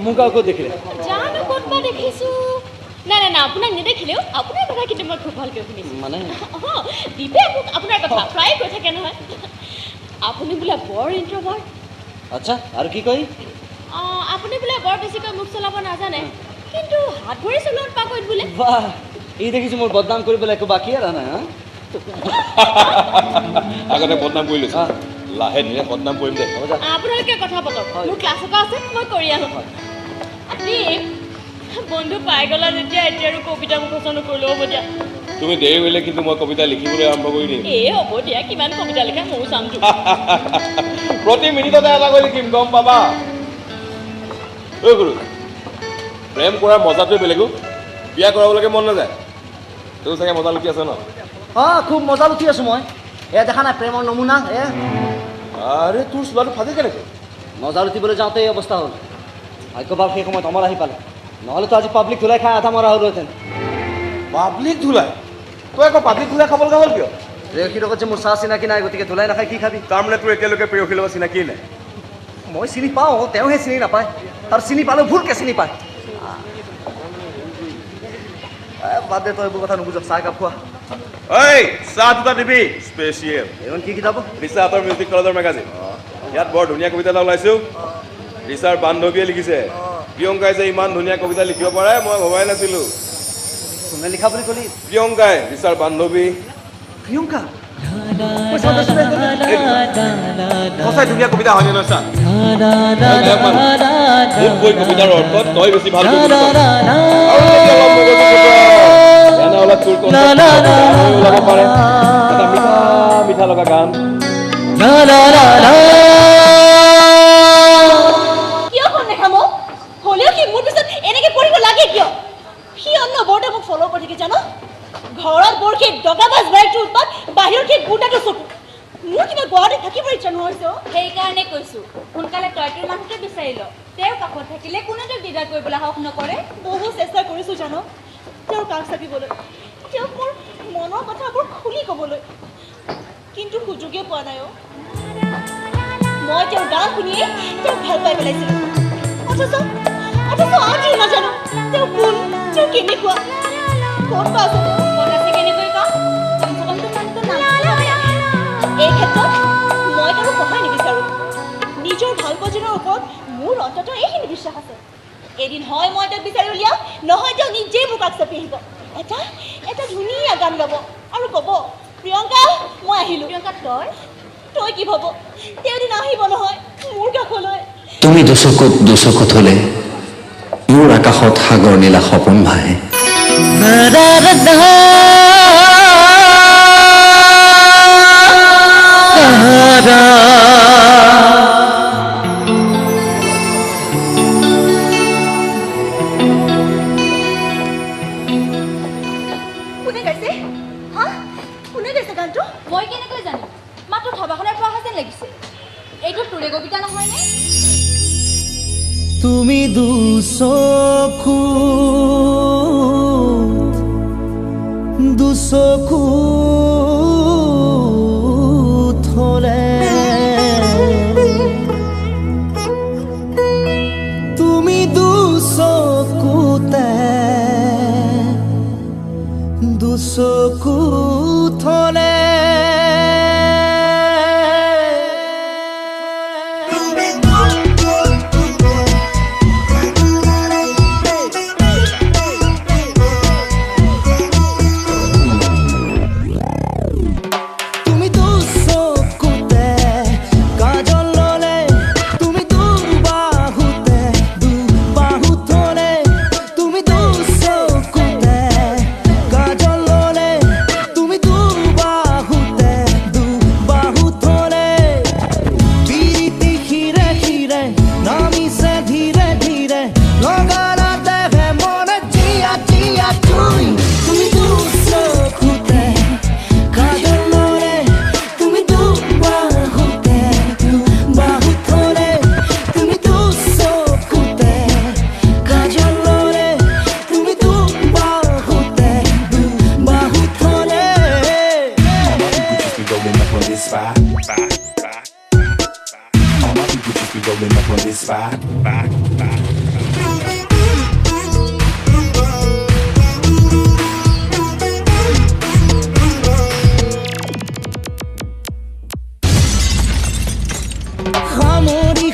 মোক আকৌ দেখিলে জানো ক'তবা দেখিছোঁ নাই আপোনাক নেদেখিলেও আপোনাৰ কথা কিন্তু মই খুব ভালকৈ শুনিছোঁ মানে দীপে মোক আপোনাৰ কথা প্ৰায়ে কৈ থাকে নহয় আপুনি বোলে বৰ ইণ্ট্ৰভাৰ্ট আচ্ছা আৰু কি কয় আপুনি বোলে বৰ বেছিকৈ মুখ চলাব নাজানে কিন্তু হাত ভৰি চলোৱাত পাকৈত বোলে বাহ এই দেখিছোঁ মোৰ বদনাম কৰিবলৈ একো বাকী আৰু নাই আগতে বদনাম কৰি লৈছা লাহে ধীৰে বদনাম কৰিম দে আপোনালোকে কথা পাতক মোৰ ক্লাছ এটা আছে মই কৰি আহোঁ দীপ বন্ধু পাই গ'লা যেতিয়া এতিয়া আৰু কবিতা মুখস্থ নকৰিলেও হ'ব দিয়া তুমি দেৰি কৰিলে কিন্তু মই কবিতা লিখিবলৈ আৰম্ভ কৰি দিম হ'ব দিয়া কিমান কবিতা লিখা ময়ো চামটো প্ৰতি মিনিটতে এটা কৰি লিখিম গম পাবা ঐ গুৰু প্ৰেম কৰাৰ মজাটোৱে বেলেগো বিয়া কৰাবলৈকে মন নাযায় তোৰ চাগে মজা লুটি আছে ন খুব মজা লুটি আছোঁ মই দেখা নাই প্ৰেমৰ নমুনা আৰে তোৰ চোলাটো ফাটি কেনেকৈ মজা লুটিবলৈ যাওঁতে এই অৱস্থা হ'ল ভাগ্যবাল সেই সময়ত অমৰ আহি পালে নহ'লেতো আজি পাব্লিক ধুলাই খাই আধা মৰা হ'লোহেঁতেন পাব্লিক ধুলাই তই আকৌ পাব্লিক ধুলাই খাব লগা হ'ল কিয় প্ৰেয়সীৰ লগত যে মোৰ চাহ চিনাকি নাই গতিকে ধুলাই নাখায় কি খাবি তাৰমানে তোৰ এতিয়ালৈকে প্ৰেয়সীৰ লগত চিনাকি নাই মই চিনি পাওঁ তেওঁহে চিনি নাপায় আৰু চিনি পালেও ভুলকৈ চিনি পায় বাদ দে তই এইবোৰ কথা নুবুজ চাহ একাপ খোৱা ঐ চাহ দুটা দিবি স্পেচিয়েল এইখন কি কিতাপ ৰিচা হাতৰ মিউজিক কলেজৰ মেগাজিন ইয়াত বৰ ধুনীয়া কবিতা এটা ওলাইছোঁ ৰিচাৰ বান্ধৱীয়ে লিখিছে প্ৰিয়ংকাই যে ইমান ধুনীয়া কবিতা লিখিব পাৰে মই ভবাই নাছিলোঁ কোনে লিখা বুলি ক'লি প্ৰিয়ংকাই ৰিচাৰ বান্ধৱী প্ৰিয়ংকা সঁচাই ধুনীয়া কবিতা হয়নে নহয় চা মোক কৈ কবিতাৰ অৰ্থত তই বেছি ভাল ওলাব পাৰে এটা মিঠা মিঠা লগা গান কিয় ফোন দেখা মোক হ'লেও সি মোৰ পিছত এনেকৈ পঢ়িব লাগে কিয় সি অন্নবৰতে মোক ফ'ল' কৰি থাকে জানো ঘৰত বৰ সেই দগাবাজ বাইকটো উৎপাত বাহিৰত সেই গোটাটো চকু মোৰ কিবা গুৱাহাটীত থাকিব ইচ্ছা নহৈছে সেইকাৰণে কৈছোঁ সোনকালে তই তোৰ মানুহকে বিচাৰি ল তেওঁৰ কাষত থাকিলে কোনে তোক দিদাৰ কৰিবলৈ সাহস নকৰে বহু চেষ্টা কৰিছোঁ জানো তেওঁৰ কাষ চাপিবলৈ তেওঁক মোৰ মনৰ কথাবোৰ খুলি ক'বলৈ কিন্তু সুযোগে পোৱা নাই মই তেওঁৰ গান শুনিয়ে তেওঁক ভাল পাই পেলাইছিলোঁ অথচ আজিও নাজানো তেওঁ কোন তেওঁ কেনেকুৱা ক'ত বা আছে কেনেকৈ কওঁ এই ক্ষেত্ৰত মই কাৰো সহায় নিবিচাৰোঁ নিজৰ ভাল পজনৰ ওপৰত মোৰ অন্ততঃ এইখিনি বিশ্বাস আছে এদিন হয় মই তেওঁক বিচাৰি উলিয়াওঁ নহয় তেওঁ নিজেই মোক আগ চাপি আহিব এটা এটা ধুনীয়া গান গাব আৰু ক'ব প্ৰিয়ংকা মই আহিলোঁ। প্ৰিয়ংকা তই কি ভাব তেওঁ দিন আহিব নহয় মোৰ কাষলৈ? তুমি দুচকুত হলে মোৰ আকাশত সাগৰ নীলা সপোন ভাহে। কোনে গাইছে? হা কোনে গাইছে গানটো? মই কেনেকৈ জানিম? মাত্ৰ ধাবাখনৰ পৰা অহা যেন লাগিছে। এইটো তোৰে কবিতা নহয়নে? তুমি দুচকুত হলে তুমি দুচকুত হলে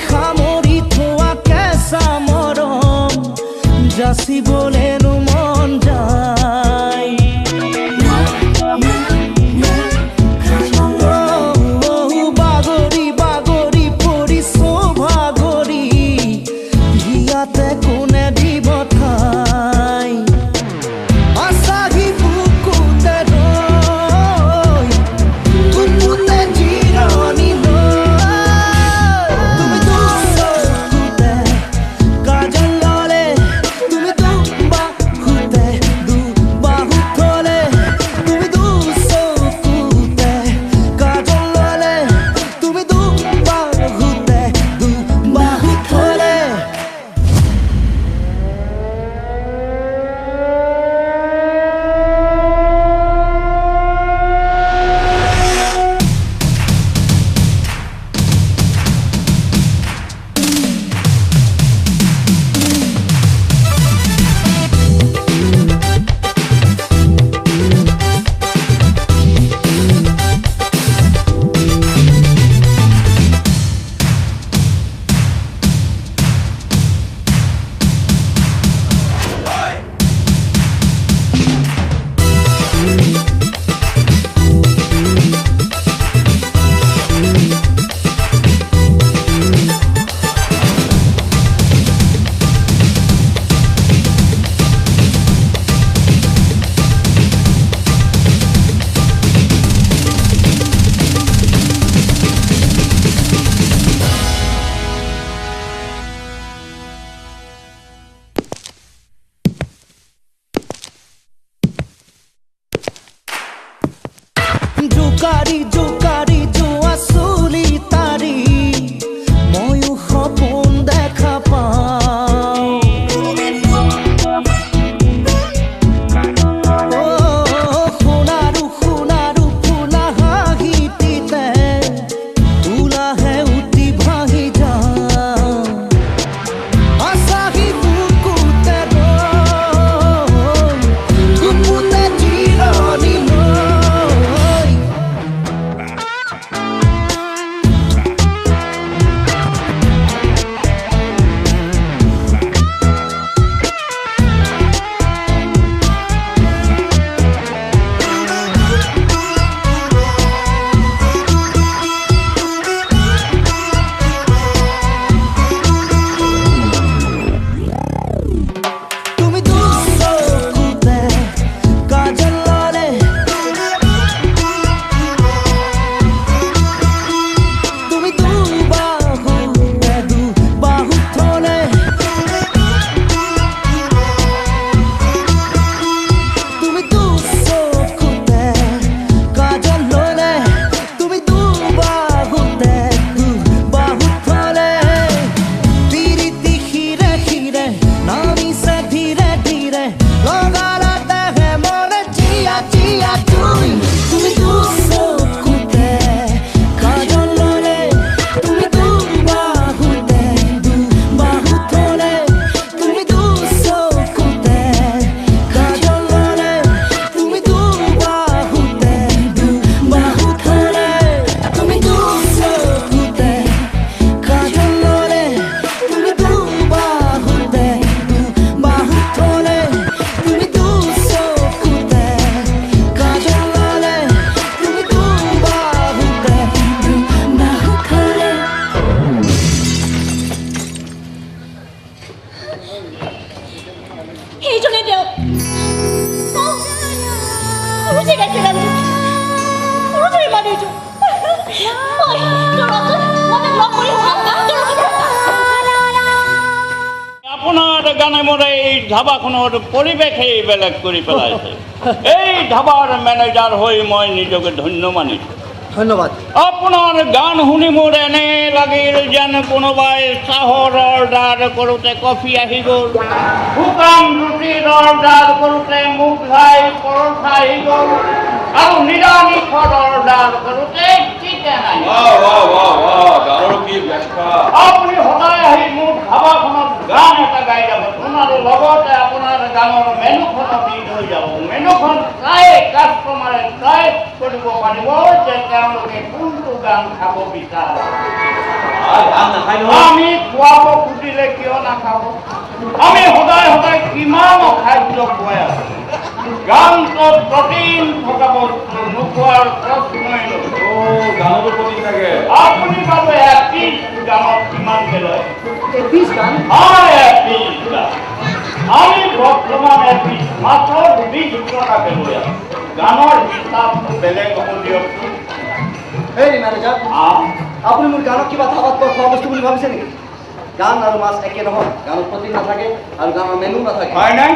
খামৰি থোৱা কেঁচা মৰম যাচিবলেনো মন যায়। বাগৰি বাগৰি পৰিছো ভাগৰি ইয়াতে কোনে দিব ঠাই। আচাহি বুকুতে ৰৈ বুকুতে জিৰণি জোকাৰি জোকাৰি যোৱা চুলি তাৰি ময়ো সপোন দেখা পাওঁ। সোণাৰু সোণাৰু ফুলা হাঁহিটিতে ওলাহে উঠি ভাঙি যাওঁ। আচাহি বুকুতে ৰৈ বুকুতে জিৰণি লৈ সেইজনে তেওঁ সৰুতে গাইছে গানটো সৰুতে মানিছো মই লগ কৰি আপোনাৰ গানে মোৰে এই ধাবাখনৰ পৰিৱেশেই বেলেগ কৰি পেলাইছে এই ধাবাৰ মেনেজাৰ হৈ মই নিজকে ধন্য মানিছোঁ ধন্যবাদ আপোনাৰ গান শুনি মোৰ এনে লাগিল যেন কোনোবাই চাহৰ অৰ্ডাৰ কৰোঁতে কফি আহি গ'ল শুকান ৰুটিৰ অৰ্ডাৰ কৰোঁতে মুখ ঘাই পৰঠা আহি গ'ল আৰু নিৰামিষৰ অৰ্ডাৰ কৰোঁতে চিকেন আহি আপুনি সদায় আহি মোৰ ধাবাখনত গান এটা গাই যাব আৰু লগতে আপোনাৰ গানৰ মেনুখনো দি থৈ যাব মেনুখন চাই কাষ্টমাৰে চাই কৰিব পাৰিব যে তেওঁলোকে কোনটো গান খাব বিচাৰে আমি খুৱাব খুজিলে কিয় নাখাব আমি সদায় সদায় কিমান খাদ্য খুৱাই আছো গানটোত প্ৰটিন থকা বস্তু নোখোৱাৰ প্ৰশ্নই গানতো প্ৰটিন থাকে আপুনি বাৰু এপিচ গানত কিমানকে লয় এপিচ গান হয় এপিচ গান আমি বৰ্তমান এপিচ মাত্ৰ 20 টকাকে লৈ আছো গানৰ হিচাপটো বেলেগ হ'ব দিয়কচোন এই মেনেজাৰ আপুনি মোৰ গানক কিবা ধাবাত খোৱা বস্তু বুলি ভাবিছে নেকি গান আৰু মাছ একে নহয় গানত প্ৰটিন নাথাকে আৰু গানৰ মেনু নাথাকে হয় নাই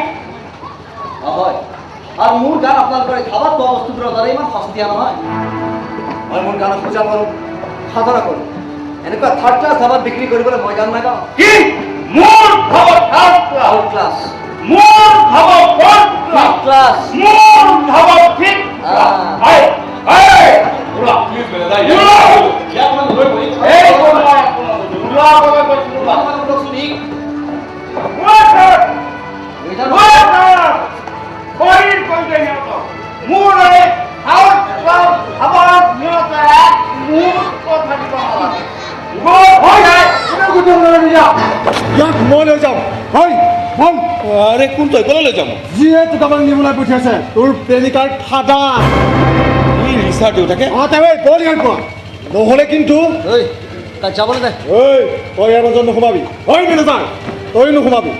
হয় আৰু মোৰ গান আপোনালোকৰ এই ধাবাত খোৱা বস্তুবোৰৰ দ্বাৰা ইমান সস্তীয়া নহয় মই মোৰ গানক পূজা কৰোঁ সাধনা কৰোঁ এনেকুৱা থাৰ্ড ক্লাছ ধাবাত বিক্ৰী কৰিবলৈ মই গান নাগাওঁ কি মোৰ ধাবাত থাৰ্ড ক্লাছ মোৰ ধাবাত ফ'ৰ্থ ক্লাছ মোৰ ধাবাত ফিফথ মই লৈ যাম হয় আৰে কোন তই ক'লৈ লৈ যাম যিয়ে তোক আমাক নিবলৈ পঠিয়াইছে তোৰ প্ৰেমিকাৰ ফাদা ৰিচাৰ দেউতাকে তেওঁ বৰ ইয়াৰ পৰা নহ'লে কিন্তু তাত যাবলৈ দে তই ইয়াৰ মাজত নোসোমাবি মেনেজাৰ তই নোসোমাবি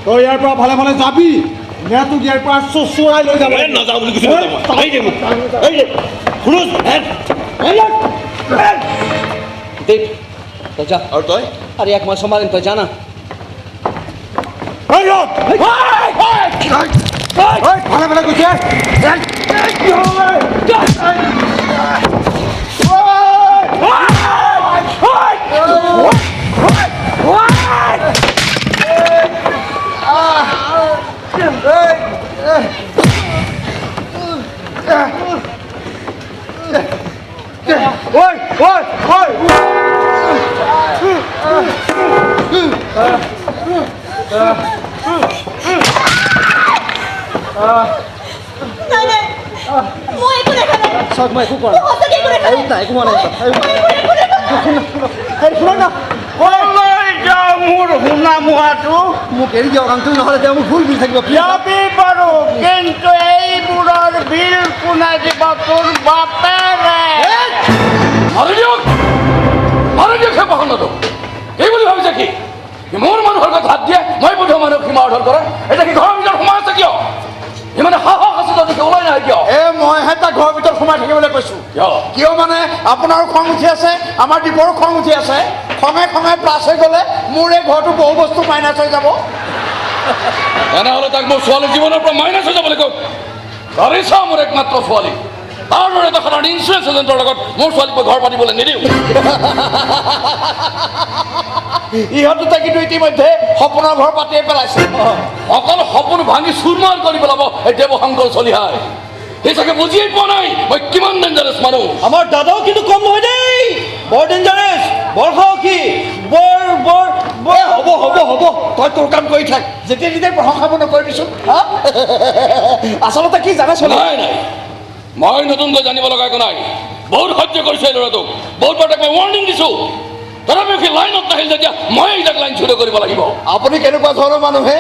তই ইয়াৰ পৰা ভালে ভালে যাবি নে তোক ইয়াৰ পৰা চোঁচৰাই লৈ যাব নাযাওঁ বুলি কৈছোঁ দেৱ তই যা আৰু তই আৰে এক মাস সম্ভালেন তো জানা ভালে ভালে কৈছে মোৰ শুনা মোহাটো মোক এৰি দিয়ক আংটো নহ'লে তেওঁ মোক ভুল বুলি থাকিব যাবি বাৰু কিন্তু এইবোৰৰ বিল কোনে দিব তোৰ বাপেৰে এই বুলি ভাবিছে কি মোৰ মানুহৰ কথা হাত দিয়ে মই বোধ মানুহক সীমা অৰ্ধন কৰে এতিয়া কি ঘৰৰ ভিতৰত সোমাই আছে কিয় ইমানে সাহস আছে যদি ওলাই নাহে কিয় মইহে তাক ঘৰৰ ভিতৰত সোমাই থাকিবলৈ কৈছোঁ কিয় মানে আপোনাৰো খং উঠি আছে আমাৰ দীপৰো খং উঠি আছে খঙে খঙে প্লাছ হৈ গ'লে মোৰ এই ঘৰটো বহু বস্তু মাইনাছ হৈ যাব তেনেহ'লে তাক মোৰ ছোৱালীৰ জীৱনৰ পৰা মাইনাছ হৈ যাবলৈ কওক ধৰিছা মোৰ একমাত্ৰ ছোৱালী তাৰ দৰে এটা সাধাৰণ ইঞ্চুৰেঞ্চ এজেণ্টৰ লগত মোৰ ছোৱালীক মই ঘৰ পাতিবলৈ নিদিওঁ ইহঁত দুটা কিন্তু ইতিমধ্যে সপোনৰ ঘৰ পাতিয়ে পেলাইছে অকল সপোন ভাঙি চুৰমাৰ কৰি পেলাব এই দেৱশংকৰ চলিহাই সেই চাগে বুজিয়েই পোৱা নাই মই কিমান ডেঞ্জাৰাছ মানুহ আমাৰ দাদাও কিন্তু কম নহয় দেই বৰ ডেঞ্জাৰাছ বৰ সাহসী হ'ব তই তোৰ কাম কৰি থাক যেতিয়া তেতিয়াই প্ৰশংসাবোৰ নকৰিবিচোন আচলতে কি জানাচোন নাই মই নতুনকৈ জানিব লগা একো নাই বহুত সহ্য কৰিছো এই ল'ৰাটোক বহুত বাৰ তাক মই ৱাৰ্ণিং দিছোঁ তথাপিও সি লাইনত নাহিল যেতিয়া মই এইবিলাক লাইন চুৰি কৰিব লাগিব আপুনি কেনেকুৱা ধৰণৰ মানুহে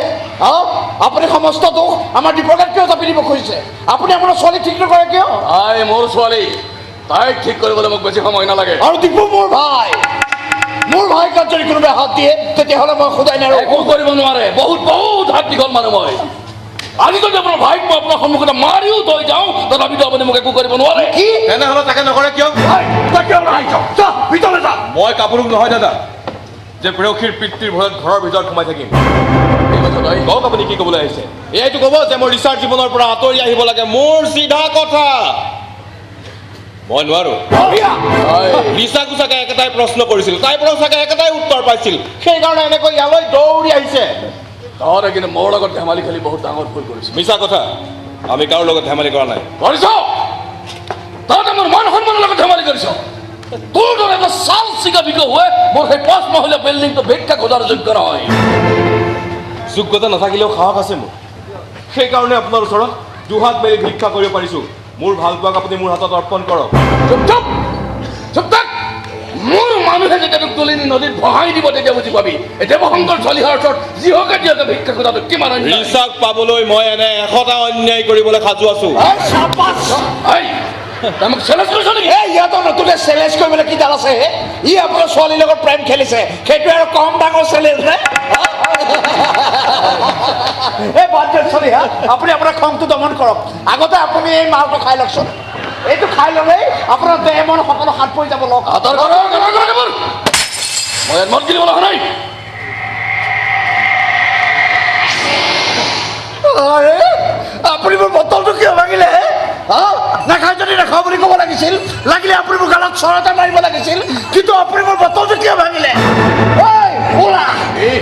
আপুনি সমস্ত দোষ আমাৰ দীপকাত কিয় জাপি দিব খুজিছে আপুনি আপোনাৰ ছোৱালীক ঠিক নকৰে কিয় তাই মোৰ ছোৱালী তাইক ঠিক কৰিবলৈ মোক বেছি সময় নালাগে আৰু দীপু মোৰ ভাই কাত যদি কোনোবাই হাত দিয়ে তেতিয়াহ'লে মই সদায় নেৰো একো কৰিব নোৱাৰে বহুত হাত দীঘল মানুহ মই আজি যদি আপোনাৰ ভাইক মই আপোনাৰ সন্মুখতে মাৰিও থৈ যাওঁ তথাপিতো আপুনি মোক একো কৰিব নোৱাৰে কি তেনেহ'লে তাকে নকৰে কিয় তই কিয় আহিছ যা ভিতৰলৈ যা মই কাপুৰুক নহয় দাদা যে প্ৰেয়সীৰ পিতৃৰ ভয়ত ঘৰৰ ভিতৰত সোমাই থাকিম এই কথা নহয় কওক আপুনি কি ক'বলৈ আহিছে এইটো ক'ব যে মই ৰিচাৰ জীৱনৰ পৰা আঁতৰি আহিব লাগে মোৰ চিধা কথা মই নোৱাৰো ৰিচা কুচাকে একেটাই প্ৰশ্ন কৰিছিল তাইৰ পৰা চাগে একেটাই উত্তৰ পাইছিল সেইকাৰণে এনেকৈ ইয়ালৈ দৌৰি আহিছে তহঁতে কিন্তু মোৰ লগত ধেমালি খেলি বহুত ডাঙৰ ভুল কৰিছিল মিছা কথা আমি কাৰো লগত ধেমালি কৰা নাই কৰিছ তহঁতে মোৰ মান সন্মানৰ লগত ধেমালি কৰিছ তোৰ দৰে এটা চাল চিগা বিক হৈ মোৰ সেই 5 মহলীয়া বিল্ডিংটো ভিক্ষা খোজাৰ যোগ্য নহয় যোগ্যতা নাথাকিলেও সাহস আছে মোৰ সেইকাৰণে আপোনাৰ ওচৰত দুহাত মেলি ভিক্ষা কৰিব পাৰিছো মোৰ ভাল পোৱাক আপুনি মোৰ হাতত অৰ্পণ কৰক মোৰ মানুহে যেতিয়া তোক তুলি নি নদীত ভহাই দিব তেতিয়া বুজি পাবি দেৱশংকৰ চলিহাৰ ওচৰত যিহকে দিয়কে ভিক্ষা খোজাটো কিমান ৰিচাক পাবলৈ মই এনে 100টা অন্যায় কৰিবলৈ সাজু আছো মোক চেলেঞ্জ কৰিছ নেকি ইয়াতো নতুনে চেলেঞ্জ কৰিবলৈ কি ডাল আছে ই আপোনাৰ ছোৱালীৰ লগত প্ৰেম খেলিছে সেইটো আৰু কম ডাঙৰ চেলেঞ্জ নে এই বাদ দিয়ক চলিহা আপুনি আপোনাৰ খংটো দমন কৰক আগতে আপুনি এই মালটো খাই লওকচোন এইটো খাই ল'লেই আপোনাৰ দেহ মন সকলো হাত পৰি যাব লওক মই মন কিনিব লগা নাই আপুনি মোৰ বটলটো কিয় ভাঙিলে নাখাই যদি নাখাওঁ বুলি ক'ব লাগিছিল লাগিলে আপুনি মোৰ গালত চৰ এটা মাৰিব লাগিছিল কিন্তু আপুনি মোৰ বটলটো কিয় ভাঙিলে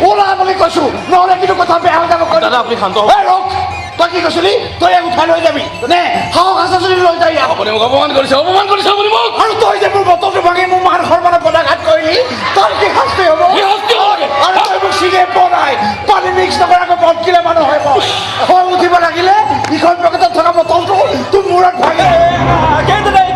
ওলা বুলি কৈছো নহ'লে কিন্তু কথা বেয়া হৈ যাব দাদা আপুনি শান্ত ৰখ তই কি কৈছিলি তই উঠাই লৈ যাবি নে সাহস আছে যদি লৈ যাই আপুনি মোক অপমান কৰিছে আপুনি মোক আৰু তই যে মোৰ বটলটো ভাঙি মোৰ মান সন্মানত পদাঘাত কৰিলি তাৰ কি শাস্তি হ'ব আৰু তই মোক চিনি পোৱা নাই পানী মিক্স নকৰাকৈ মদ কিলে মানুহ হয় মই খং উঠিব লাগিলে ইখন পকেটত থকা বটলটো তোৰ মূৰত ভাঙে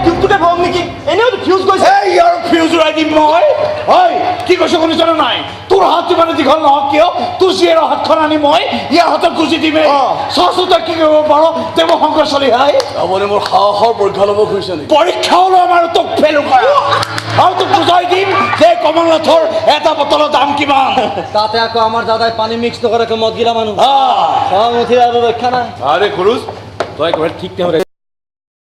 টিউবটোতে ভং নেকি এনেওতো ফিউজ গৈছে ইয়াৰ ফিউজ উৰাই দিম মই হয় কি কৈছো শুনিছনে নাই তোৰ হাত যিমানে দীঘল নহওক কিয় তোৰ জীয়েৰৰ হাতখন আনি মই ইয়াৰ হাতত গুজি দিমেই চাচোন তই কি কৰিব পাৰ দেৱশংকৰ চলিহাই আপুনি মোৰ সাহসৰ পৰীক্ষা ল'ব খুজিছে নেকি পৰীক্ষাও ল'ম আৰু তোক ফেলো কৰা আৰু তোক বুজাই দিম যে কমলনাথৰ এটা বটলৰ দাম কিমান তাতে আকৌ আমাৰ দাদাই পানী মিক্স নকৰাকৈ মদ গিলা মানুহ খং উঠিলে আৰু ৰক্ষা নাই আৰে খুৰুজ তই একেবাৰে ঠিক তেওঁ